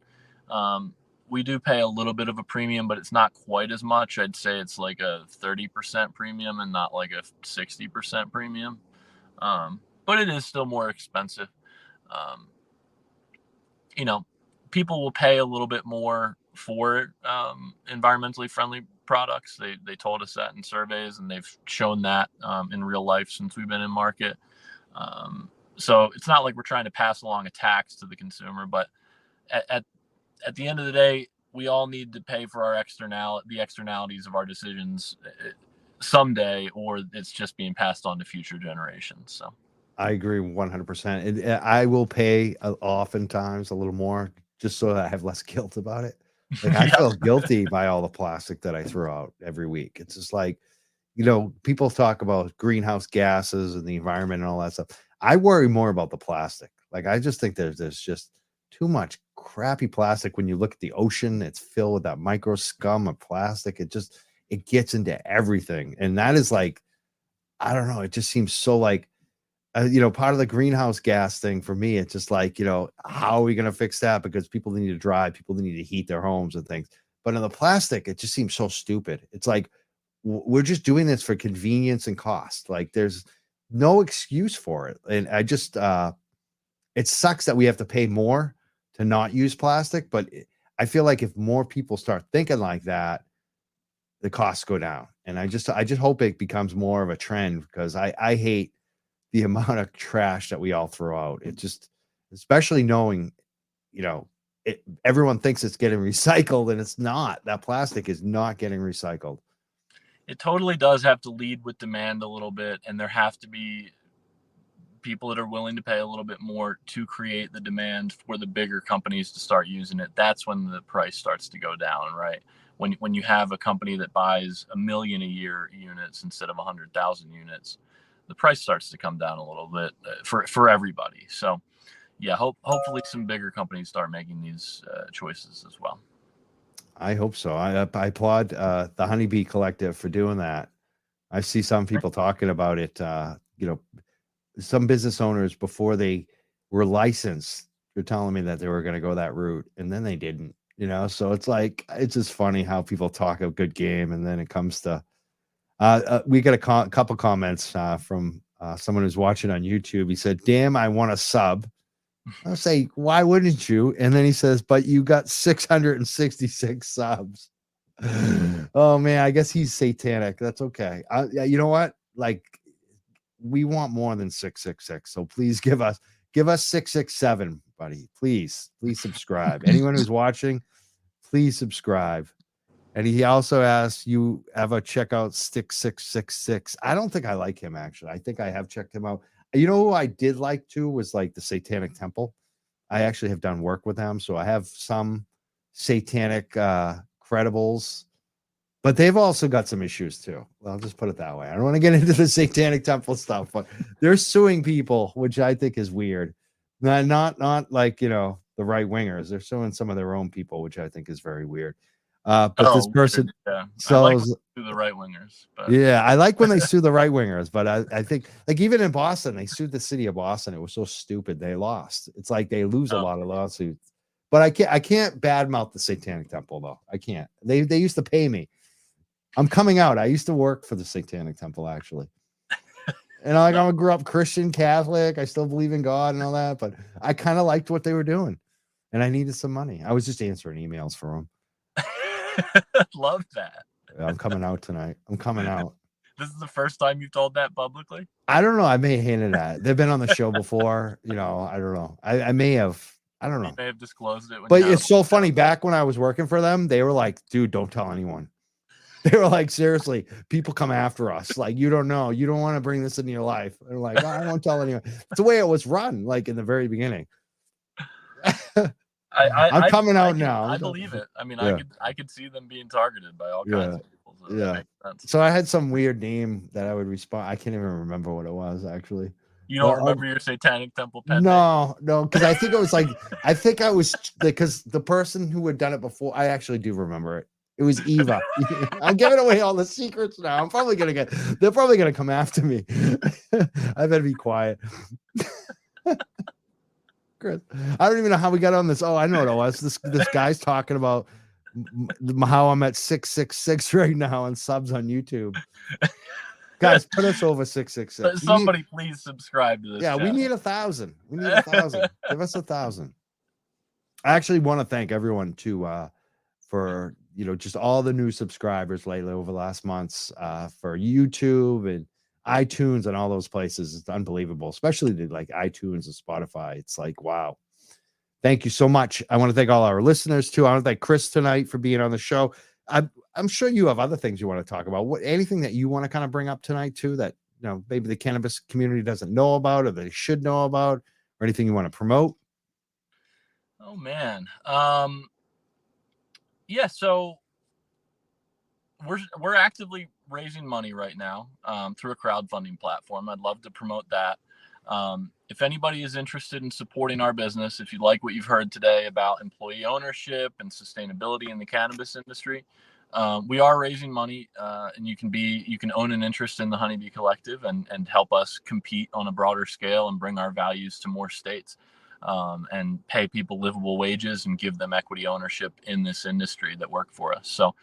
We do pay a little bit of a premium, but it's not quite as much. I'd say it's like a 30% premium and not like a 60% premium. But it is still more expensive. You know, people will pay a little bit more for environmentally friendly products. They told us that in surveys, and they've shown that in real life since we've been in market. So it's not like we're trying to pass along a tax to the consumer, but at the end of the day, we all need to pay for the externalities of our decisions someday, or it's just being passed on to future generations. So I agree 100%. And I will pay oftentimes a little more just so that I have less guilt about it. Like, I feel guilty by all the plastic that I throw out every week. It's just like, you know, people talk about greenhouse gases and the environment and all that stuff. I worry more about the plastic. Like, I just think there's just too much crappy plastic. When you look at the ocean, it's filled with that micro scum of plastic. It gets into everything. And that is like, I don't know. It just seems so like, you know, part of the greenhouse gas thing for me. It's just like, you know, how are we going to fix that? Because people need to drive, people need to heat their homes and things. But in the plastic, it just seems so stupid. It's like, we're just doing this for convenience and cost. Like, there's no excuse for it. And I just, it sucks that we have to pay more to not use plastic. But I feel like if more people start thinking like that, the costs go down. And I just hope it becomes more of a trend, because I hate the amount of trash that we all throw out. It just, especially knowing, you know, everyone thinks it's getting recycled, and it's not. That plastic is not getting recycled. It totally does have to lead with demand a little bit, and there have to be people that are willing to pay a little bit more to create the demand for the bigger companies to start using it. That's when the price starts to go down, right? When you have a company that buys 1 million a year units instead of 100,000 units, the price starts to come down a little bit for everybody. So yeah, hopefully some bigger companies start making these choices as well. I hope so. I applaud the Honeybee Collective for doing that. I see some people talking about it, you know, some business owners, before they were licensed, they're telling me that they were going to go that route, and then they didn't. So it's like, it's just funny how people talk a good game, and then it comes to we got a couple comments from someone who's watching on YouTube. He said, "Damn, I want a sub." I'll say, "Why wouldn't you?" And then he says, "But you got 666 subs." Oh man, I guess he's satanic. That's okay. You know what? Like, we want more than 666. So please give us 667, buddy. Please subscribe. Anyone who's watching, please subscribe. And he also asked, "You ever check out Stick 666?" I don't think I like him, actually. I think I have checked him out. You know who I did like too was like the Satanic Temple. I actually have done work with them, so I have some satanic credibles, but they've also got some issues too. Well, I'll just put it that way. I don't want to get into the Satanic Temple stuff, but they're suing people, which I think is weird. Not like, the right wingers. They're suing some of their own people, which I think is very weird. But this person, yeah. so I like to the right wingers, but yeah, I like when they sue the right wingers, but I think, like, even in Boston, they sued the city of Boston. It was so stupid. They lost. It's like they lose a lot of lawsuits. But I can't badmouth the Satanic Temple though. I can't. They used to pay me. I'm coming out. I used to work for the Satanic Temple, actually. And I grew up Christian, Catholic. I still believe in God and all that, but I kind of liked what they were doing, and I needed some money. I was just answering emails for them. Love that. I'm coming out tonight. I'm coming out. This is the first time you've told that publicly? I don't know. I may have hinted at. They've been on the show before. I don't know. I may have. I don't know. You may have disclosed it. But it's so funny. Back when I was working for them, they were like, "Dude, don't tell anyone." They were like, "Seriously, people come after us. Like, you don't know. You don't want to bring this into your life." They're like, "I won't tell anyone." It's the way it was run, like in the very beginning. I'm coming out now. I believe it. I mean, yeah. I could see them being targeted by all kinds of people. So that makes sense. So I had some weird name that I would respond. I can't even remember what it was, actually. You don't remember your Satanic Temple pen? No, because I think it was like, because the person who had done it before, I actually do remember it. It was Eva. I'm giving away all the secrets now. They're probably gonna come after me. I better be quiet. Chris, I don't even know how we got on this. Oh, I know what it was. This guy's talking about how I'm at 666 right now on subs on YouTube. Guys, put us over 666. Somebody please subscribe to this. Yeah, channel. We need 1,000. We need 1,000. Give us 1,000. I actually want to thank everyone too for just all the new subscribers lately over the last months for YouTube and iTunes and all those places. It's unbelievable, especially like iTunes and Spotify. It's like, wow. Thank you so much. I want to thank all our listeners too. I want to thank Chris tonight for being on the show. I'm sure you have other things you want to talk about. Anything that you want to kind of bring up tonight too that maybe the cannabis community doesn't know about or they should know about, or anything you want to promote? Oh man. Yeah, so we're actively raising money right now through a crowdfunding platform. I'd love to promote that. If anybody is interested in supporting our business, if you like what you've heard today about employee ownership and sustainability in the cannabis industry, we are raising money, and you can own an interest in the Honeybee Collective and help us compete on a broader scale and bring our values to more states, and pay people livable wages and give them equity ownership in this industry that work for us. So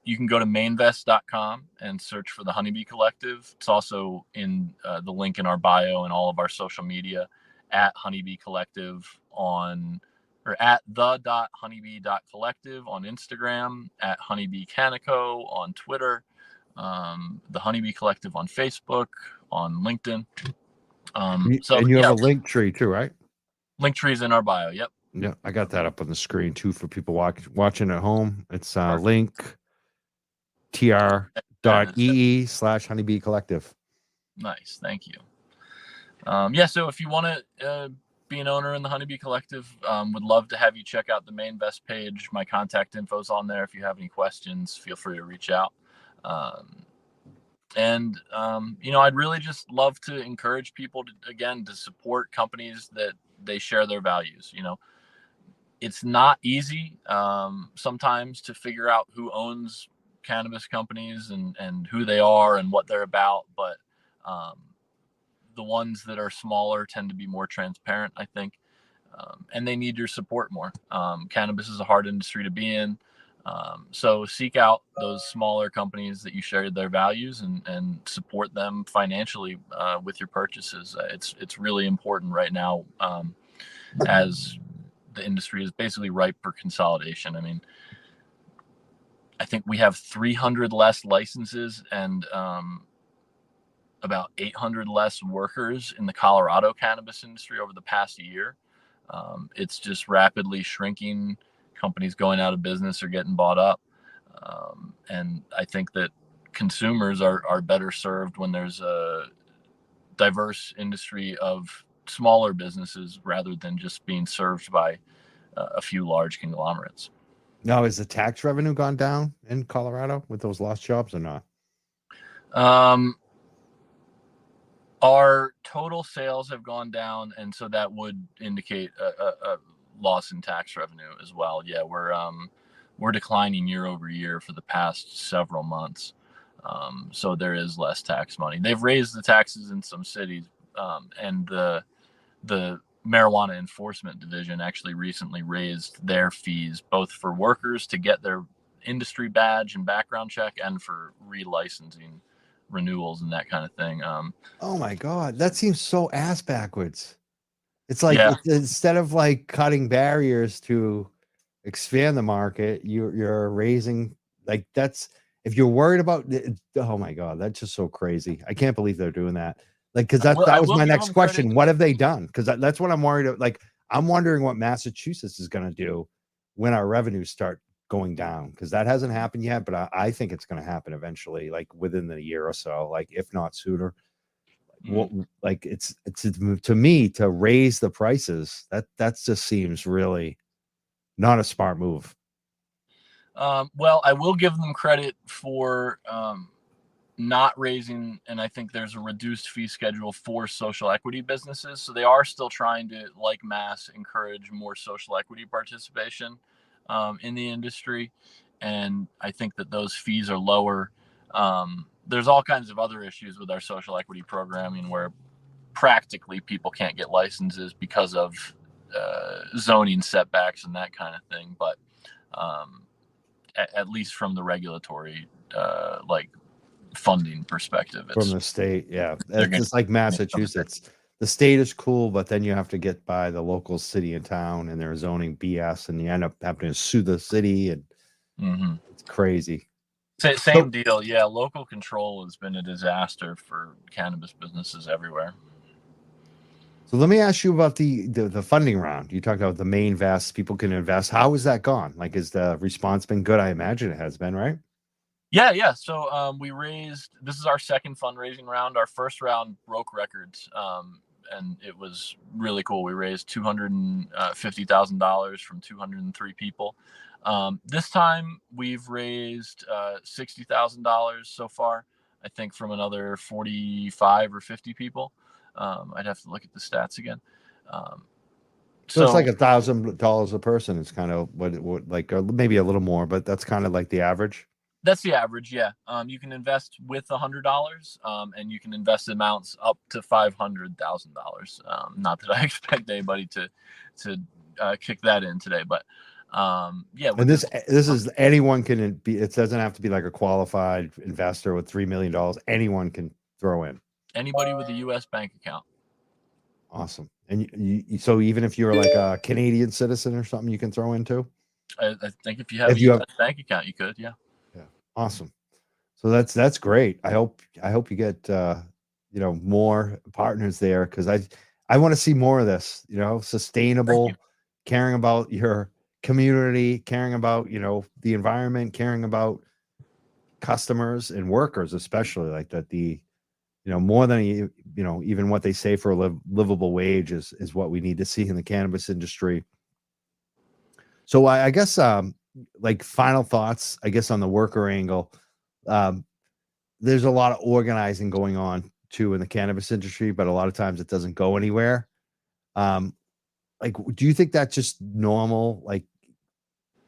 you can go to mainvest.com and search for the Honeybee Collective. It's also in the link in our bio and all of our social media at Honeybee Collective or at the.honeybee.collective on Instagram, at Honeybee Canico on Twitter, the Honeybee Collective on Facebook, on LinkedIn. And you have a link tree too, right? Link tree's in our bio. Yep. Yeah, I got that up on the screen too for people watching at home. It's link tr.ee/Honeybee Collective. Nice, thank you. Yeah, so if you want to be an owner in the Honeybee Collective, would love to have you check out the Mainvest page. My contact info's on there. If you have any questions, feel free to reach out. And I'd really just love to encourage people to support companies that they share their values. It's not easy sometimes to figure out who owns cannabis companies and who they are and what they're about. But the ones that are smaller tend to be more transparent, I think, and they need your support more. Cannabis is a hard industry to be in. So seek out those smaller companies that you share their values and support them financially with your purchases. It's really important right now as the industry is basically ripe for consolidation. I mean, I think we have 300 less licenses and about 800 less workers in the Colorado cannabis industry over the past year. It's just rapidly shrinking. Companies going out of business or getting bought up. And I think that consumers are better served when there's a diverse industry of smaller businesses rather than just being served by a few large conglomerates. Now, has the tax revenue gone down in Colorado with those lost jobs or not? Our total sales have gone down, and so that would indicate a loss in tax revenue as well. Yeah, we're declining year over year for the past several months. So there is less tax money. They've raised the taxes in some cities, and the marijuana enforcement division actually recently raised their fees both for workers to get their industry badge and background check and for relicensing renewals and that kind of thing. Oh my God, that seems so ass backwards. It's like Yeah. instead of like cutting barriers to expand the market, you're raising, like, that's, if you're worried about it, oh my God, that's just so crazy. I can't believe they're doing that. Like, because that was my next question. What have they done? Because that's what I'm worried about. Like, I'm wondering what Massachusetts is going to do when our revenues start going down, because that hasn't happened yet, but I think it's going to happen eventually, like within the year or so, like if not sooner. What, like it's to me, to raise the prices, that just seems really not a smart move. Well, I will give them credit for not raising, and I think there's a reduced fee schedule for social equity businesses. So they are still trying to, like Mass, encourage more social equity participation in the industry. And I think that those fees are lower. There's all kinds of other issues with our social equity programming where practically people can't get licenses because of zoning setbacks and that kind of thing. But at least from the regulatory like funding perspective, From the state, yeah, it's just like Massachusetts. The state is cool, but then you have to get by the local city and town and their zoning BS, and you end up having to sue the city, and it's crazy. Same deal. Yeah, local control has been a disaster for cannabis businesses everywhere. So let me ask you about the funding round. You talked about the main vest, people can invest. How has that gone? Like, has the response been good? I imagine it has been, right? Yeah. So we raised, this is our second fundraising round. Our first round broke records, and it was really cool. We raised $250,000 from 203 people. This time we've raised $60,000 so far, I think, from another 45 or 50 people. I'd have to look at the stats again. So it's like $1,000 a person. It's kind of what like maybe a little more, but that's kind of like the average. That's the average, yeah. You can invest with $100, and you can invest amounts up to $500,000. Not that I expect anybody to kick that in today, but yeah. And this is anyone can be. It doesn't have to be like a qualified investor with $3 million. Anyone can throw in. Anybody with a U.S. bank account. Awesome. And you so even if you're like a Canadian citizen or something, you can throw in too. I think if you have a U.S. bank account, you could, yeah. Awesome. So that's great. I hope you get more partners there, because I want to see more of this, sustainable, caring about your community, caring about the environment, caring about customers and workers, especially, like that. The more than even what they say for a livable wage is what we need to see in the cannabis industry. So I guess like final thoughts, I guess, on the worker angle. There's a lot of organizing going on too in the cannabis industry, but a lot of times it doesn't go anywhere. Like, do you think that's just normal, like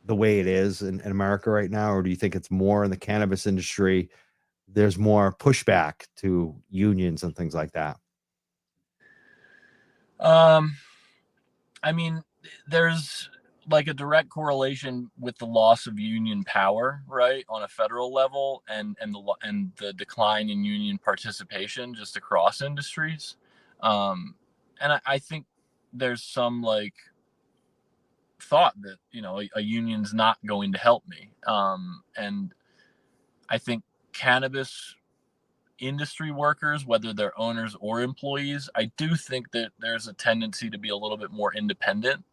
the way it is in America right now? Or do you think it's more in the cannabis industry, there's more pushback to unions and things like that? I mean, there's like a direct correlation with the loss of union power, right, on a federal level, and the decline in union participation just across industries. And I think there's some like thought that a union's not going to help me. And I think cannabis industry workers, whether they're owners or employees, I do think that there's a tendency to be a little bit more independent,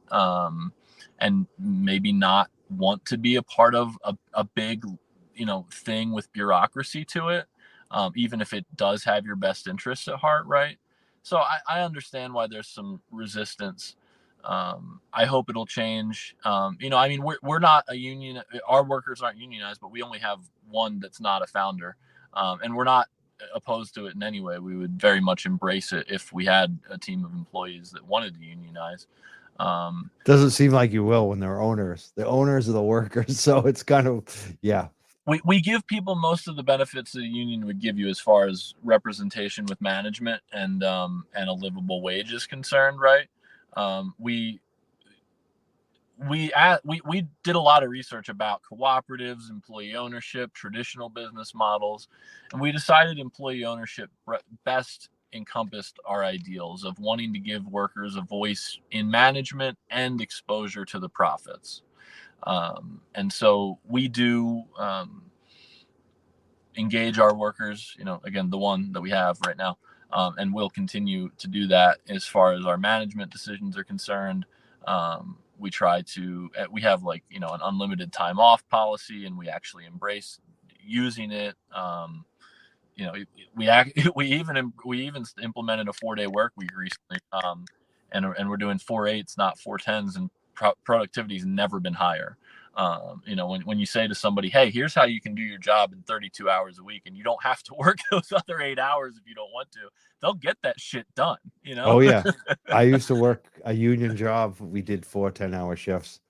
and maybe not want to be a part of a big, thing with bureaucracy to it, even if it does have your best interests at heart, right? So I understand why there's some resistance. I hope it'll change. I mean, we're not a union. Our workers aren't unionized, but we only have one that's not a founder, and we're not opposed to it in any way. We would very much embrace it if we had a team of employees that wanted to unionize. Doesn't seem like you will when they're owners. The owners are the workers, so it's kind of We give people most of the benefits that a union would give you as far as representation with management and a livable wage is concerned, right? We did a lot of research about cooperatives, employee ownership, traditional business models, and we decided employee ownership best encompassed our ideals of wanting to give workers a voice in management and exposure to the profits. And so we do engage our workers, again, the one that we have right now, and we'll continue to do that as far as our management decisions are concerned. We try to, we have an unlimited time off policy, and we actually embrace using it. We even implemented a 4-day work week recently, and we're doing 4/8s, not 4/10s, and productivity's never been higher. When you say to somebody, hey, here's how you can do your job in 32 hours a week, and you don't have to work those other 8 hours if you don't want to, they'll get that shit done. Oh yeah. I used to work a union job. We did 4 10-hour shifts,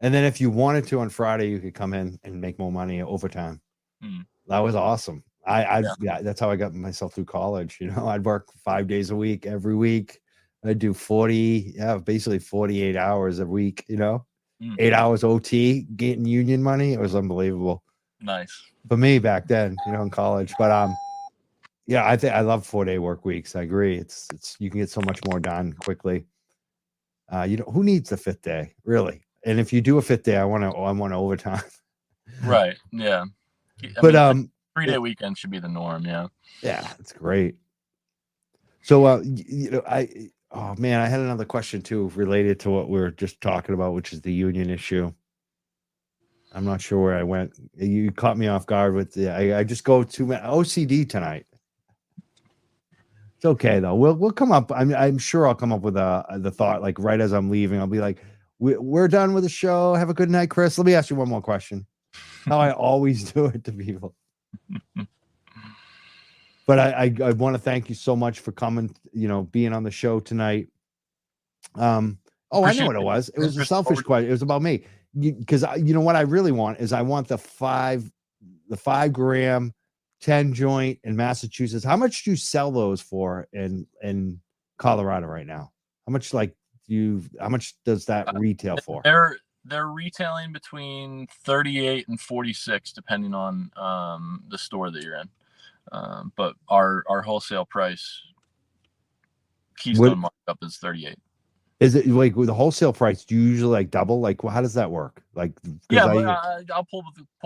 and then if you wanted to on Friday, you could come in and make more money overtime. That was awesome. Yeah, that's how I got myself through college. I'd work 5 days a week every week. I'd do basically 48 hours a week, 8 hours OT, getting union money. It was unbelievable. Nice for me back then, in college. But I love 4-day work weeks. I agree. It's you can get so much more done quickly. Who needs the 5th day, really? And if you do a 5th day, I want overtime. Right. Yeah. But 3-day weekend should be the norm. Yeah. Yeah, it's great. So I had another question too related to what we were just talking about, which is the union issue. I'm not sure where I went. You caught me off guard with I just go to OCD tonight. It's okay though. We'll come up. I'm sure I'll come up with the thought like right as I'm leaving. I'll be like, we're done with the show. Have a good night, Chris. Let me ask you one more question. How I always do it to people. But I want to thank you so much for coming, being on the show tonight. I know what it was. It was a selfish question. It was about me. Because what I really want is I want the 5 gram 10 joint in Massachusetts. How much do you sell those for in Colorado right now? How much does that retail for? They're retailing between 38 and 46 depending on the store that you're in. But our wholesale price Keystone markup is 38. Is it like with the wholesale price? Do you usually double? How does that work? I'll pull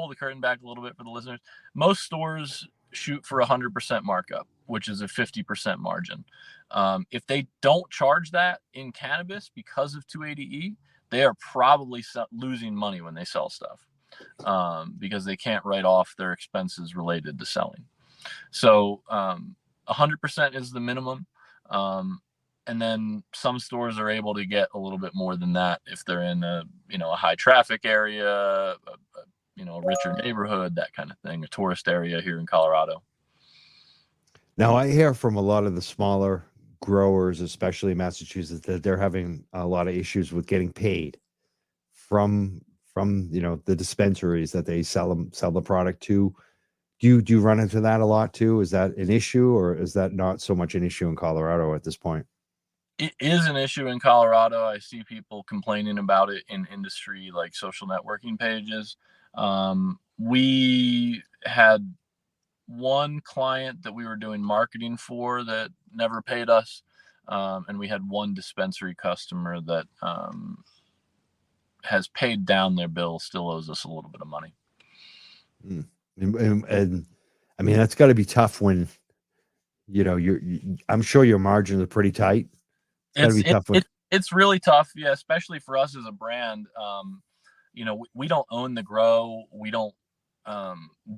the curtain back a little bit for the listeners. Most stores shoot for 100% markup, which is a 50% margin. If they don't charge that in cannabis because of 280E, they are probably losing money when they sell stuff, because they can't write off their expenses related to selling. So 100% is the minimum. And then some stores are able to get a little bit more than that if they're in a high traffic area, a richer neighborhood, that kind of thing, a tourist area here in Colorado. Now I hear from a lot of the smaller growers, especially in Massachusetts, that they're having a lot of issues with getting paid from the dispensaries that they sell the product to. Do you run into that a lot too? Is that an issue, or is that not so much an issue in Colorado at this point? it is an issue in Colorado. I see people complaining about it in industry, like social networking pages. We had one client that we were doing marketing for that never paid us. And we had one dispensary customer that has paid down their bill, still owes us a little bit of money. And I mean, that's got to be tough when, you know, I'm sure your margins are pretty tight. It's really tough. Yeah. Especially for us as a brand. You know, we don't own the grow. We don't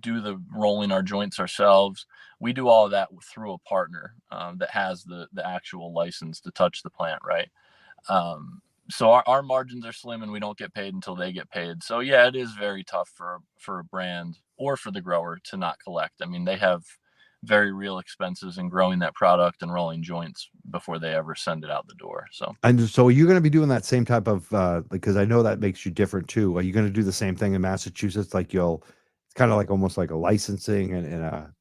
do the rolling our joints ourselves. We do all of that through a partner that has the actual license to touch the plant. Right. So our margins are slim and we don't get paid until they get paid. So yeah, it is very tough for a brand or for the grower to not collect. I mean, they have very real expenses in growing that product and rolling joints before they ever send it out the door. So, and so are you going to be doing that same type of, because I know that makes you different too. Are you going to do the same thing in Massachusetts? Like it's kind of like almost like a licensing and a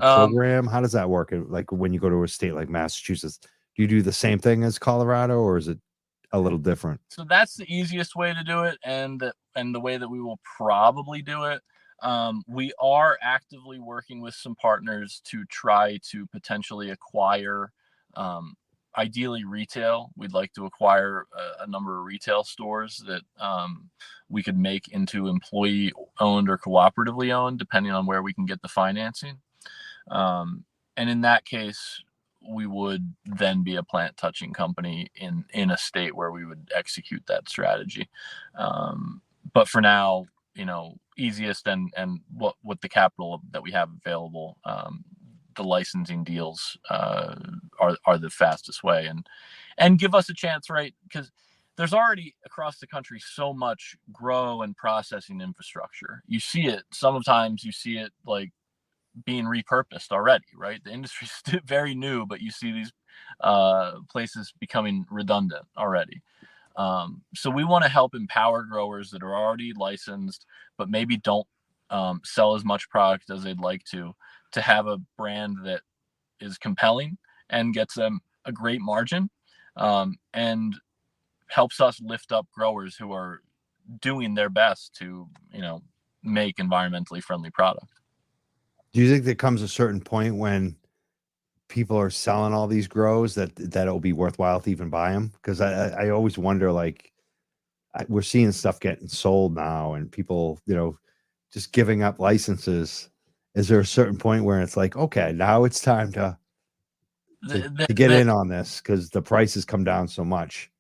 program. How does that work? Like when you go to a state like Massachusetts, do you do the same thing as Colorado, or is it a little different? So that's the easiest way to do it. And the way that we will probably do it. We are actively working with some partners to try to potentially acquire, ideally retail. We'd like to acquire a number of retail stores that we could make into employee owned or cooperatively owned, depending on where we can get the financing. And in that case, we would then be a plant touching company in a state where we would execute that strategy. But for now, you know, easiest and what the capital that we have available, the licensing deals are the fastest way and give us a chance, right? Because there's already across the country so much grow and processing infrastructure. You see it sometimes, you see it like being repurposed already, right? The industry's still very new, but you see these places becoming redundant already. So we want to help empower growers that are already licensed, but maybe don't sell as much product as they'd like to have a brand that is compelling and gets them a great margin, and helps us lift up growers who are doing their best to, you know, make environmentally friendly product. Do you think there comes a certain point when people are selling all these grows that it'll be worthwhile to even buy them? Because I always wonder, like, we're seeing stuff getting sold now and people, you know, just giving up licenses. Is there a certain point where it's like, okay, now it's time to get in on this because the prices come down so much?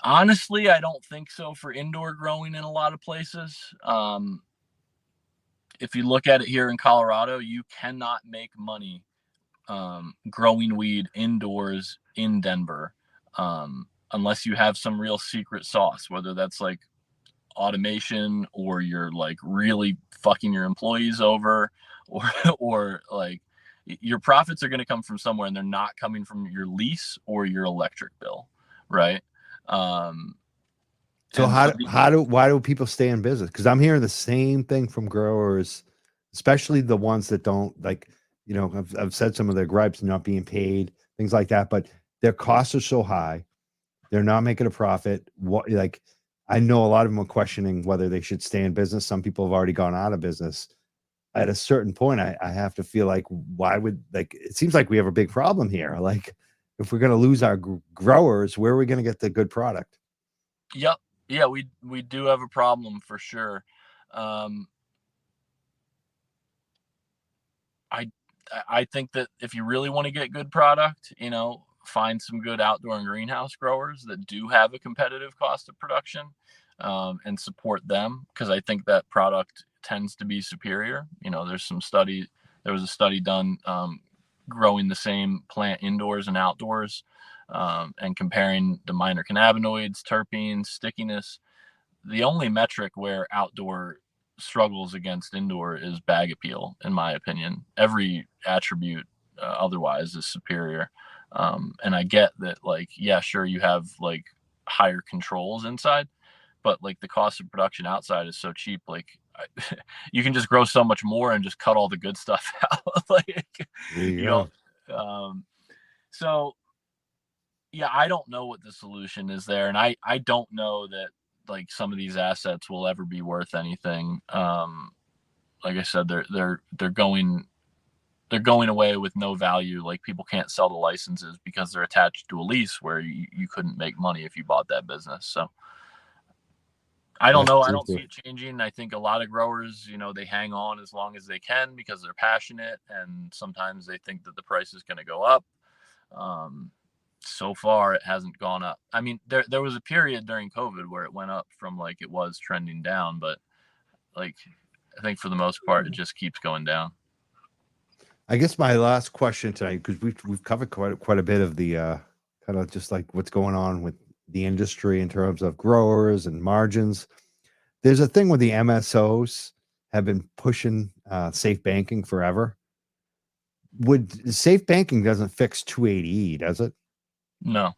Honestly, I don't think so for indoor growing in a lot of places. If you look at it here in Colorado, you cannot make money growing weed indoors in Denver unless you have some real secret sauce, whether that's like automation or you're like really fucking your employees over, or like your profits are going to come from somewhere and they're not coming from your lease or your electric bill, right? So why do people stay in business? Because I'm hearing the same thing from growers, especially the ones that don't, like, you know, I've said some of their gripes, not being paid, things like that, but their costs are so high, they're not making a profit. What, like, I know a lot of them are questioning whether they should stay in business. Some people have already gone out of business. At a certain point, I have to feel like, why would, like, it seems like we have a big problem here. Like, if we're going to lose our growers, where are we going to get the good product? Yep. Yeah, we do have a problem for sure. I think that if you really want to get good product, you know, find some good outdoor and greenhouse growers that do have a competitive cost of production, and support them, because I think that product tends to be superior. You know, there was a study done growing the same plant indoors and outdoors, and comparing the minor cannabinoids, terpenes, stickiness. The only metric where outdoor struggles against indoor is bag appeal, in my opinion. Every attribute otherwise is superior. And I get that, like, yeah, sure, you have like higher controls inside, but like the cost of production outside is so cheap. Like, you can just grow so much more and just cut all the good stuff out. Like, there you go. So yeah, I don't know what the solution is there, and I don't know that like some of these assets will ever be worth anything. Like I said, they're going away with no value. Like people can't sell the licenses because they're attached to a lease where you couldn't make money if you bought that business. So I don't know. I don't see it changing. I think a lot of growers, they hang on as long as they can because they're passionate, and sometimes they think that the price is going to go up. So far, it hasn't gone up. I mean, there was a period during COVID where it went up from like it was trending down, but like I think for the most part, it just keeps going down. I guess my last question tonight, because we've covered quite a bit of the kind of just like what's going on with the industry in terms of growers and margins. There's a thing where the MSOs have been pushing safe banking forever. Safe banking doesn't fix 280E, does it? No.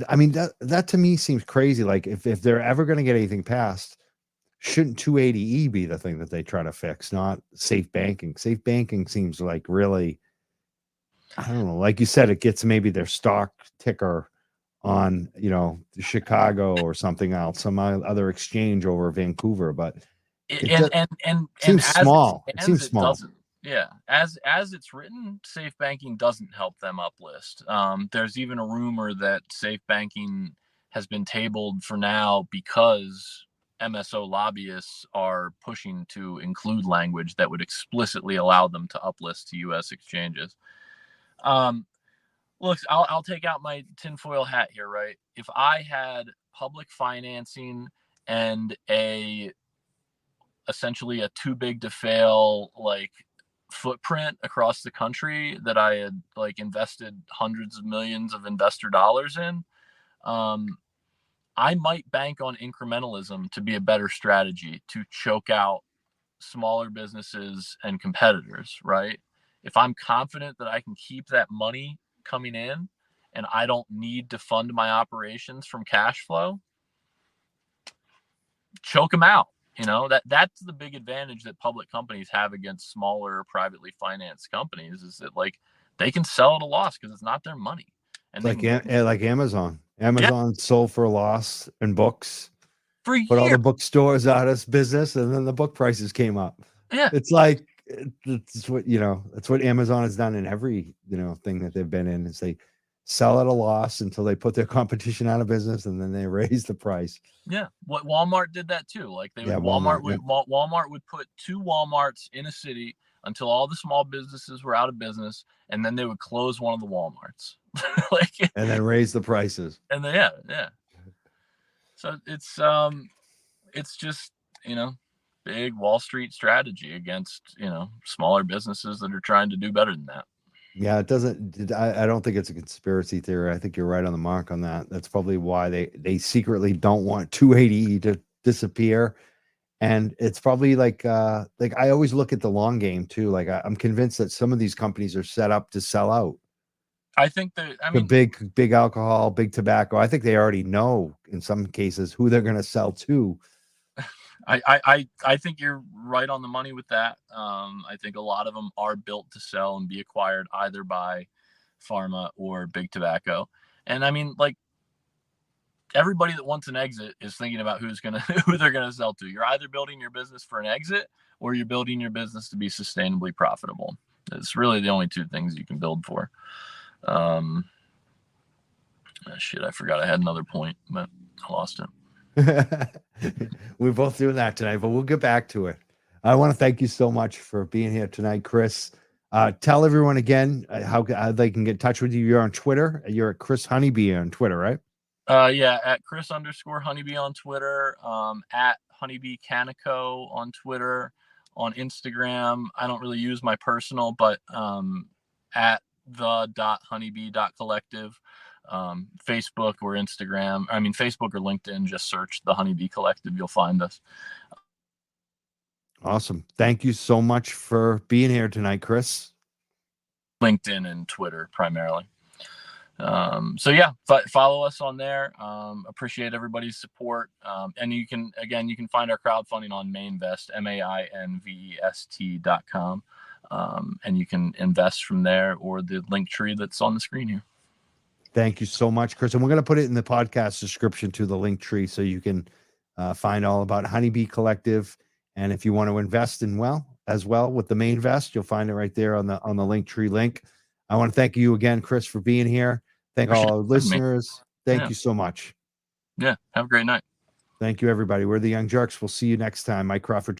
I mean, that to me seems crazy. Like if they're ever going to get anything passed, shouldn't 280E be the thing that they try to fix, not safe banking? Safe banking seems like really, I don't know, like you said, it gets maybe their stock ticker on, Chicago or something else, some other exchange over Vancouver, but it seems small. It seems small. Doesn't. Yeah, as it's written, safe banking doesn't help them uplist. There's even a rumor that safe banking has been tabled for now because MSO lobbyists are pushing to include language that would explicitly allow them to uplist to U.S. exchanges. Look, I'll take out my tinfoil hat here, right? If I had public financing and essentially a too big to fail like footprint across the country that I had like invested hundreds of millions of investor dollars in, I might bank on incrementalism to be a better strategy to choke out smaller businesses and competitors, right? If I'm confident that I can keep that money coming in and I don't need to fund my operations from cash flow, choke them out. That's the big advantage that public companies have against smaller privately financed companies, is that like they can sell at a loss because it's not their money. And like Amazon. Amazon sold for a loss in books, for years. Put all the bookstores out of business, and then the book prices came up. Yeah, it's like it's what that's what Amazon has done in every thing that they've been in, is they sell at a loss until they put their competition out of business, and then they raise the price. Yeah, what Walmart did that too. Like Walmart would put 2 Walmarts in a city until all the small businesses were out of business, and then they would close one of the Walmarts. And then raise the prices. And then yeah. So it's just big Wall Street strategy against smaller businesses that are trying to do better than that. Yeah, it doesn't. I don't think it's a conspiracy theory. I think you're right on the mark on that. That's probably why they secretly don't want 280 to disappear. And it's probably like I always look at the long game too. Like I'm convinced that some of these companies are set up to sell out. I think that the big alcohol, big tobacco. I think they already know in some cases who they're going to sell to. I think you're right on the money with that. I think a lot of them are built to sell and be acquired either by pharma or big tobacco. And I mean, like everybody that wants an exit is thinking about who they're gonna sell to. You're either building your business for an exit or you're building your business to be sustainably profitable. It's really the only 2 things you can build for. Shit, I forgot I had another point, but I lost it. We're both doing that tonight, but we'll get back to it. I want to thank you so much for being here tonight, Chris. Tell everyone again how they can get in touch with you. You're on Twitter. You're at Chris Honeybee on Twitter, right? Yeah, at Chris_Honeybee on Twitter, at Honeybee Canico on Twitter, on Instagram. I don't really use my personal, but at the.honeybee.collective. Facebook or Instagram. I mean, Facebook or LinkedIn, just search the Honeybee Collective. You'll find us. Awesome. Thank you so much for being here tonight, Chris. LinkedIn and Twitter primarily. So yeah, follow us on there. Appreciate everybody's support. And you can find our crowdfunding on Mainvest, MAINVEST.com. And you can invest from there or the link tree that's on the screen here. Thank you so much, Chris. And we're going to put it in the podcast description to the link tree so you can find all about Honeybee Collective. And if you want to invest in as well with the main vest, you'll find it right there on the link tree link. I want to thank you again, Chris, for being here. Thank all our listeners. Thank you so much. Yeah. Have a great night. Thank you, everybody. We're the Young Jurks. We'll see you next time. Mike Crawford.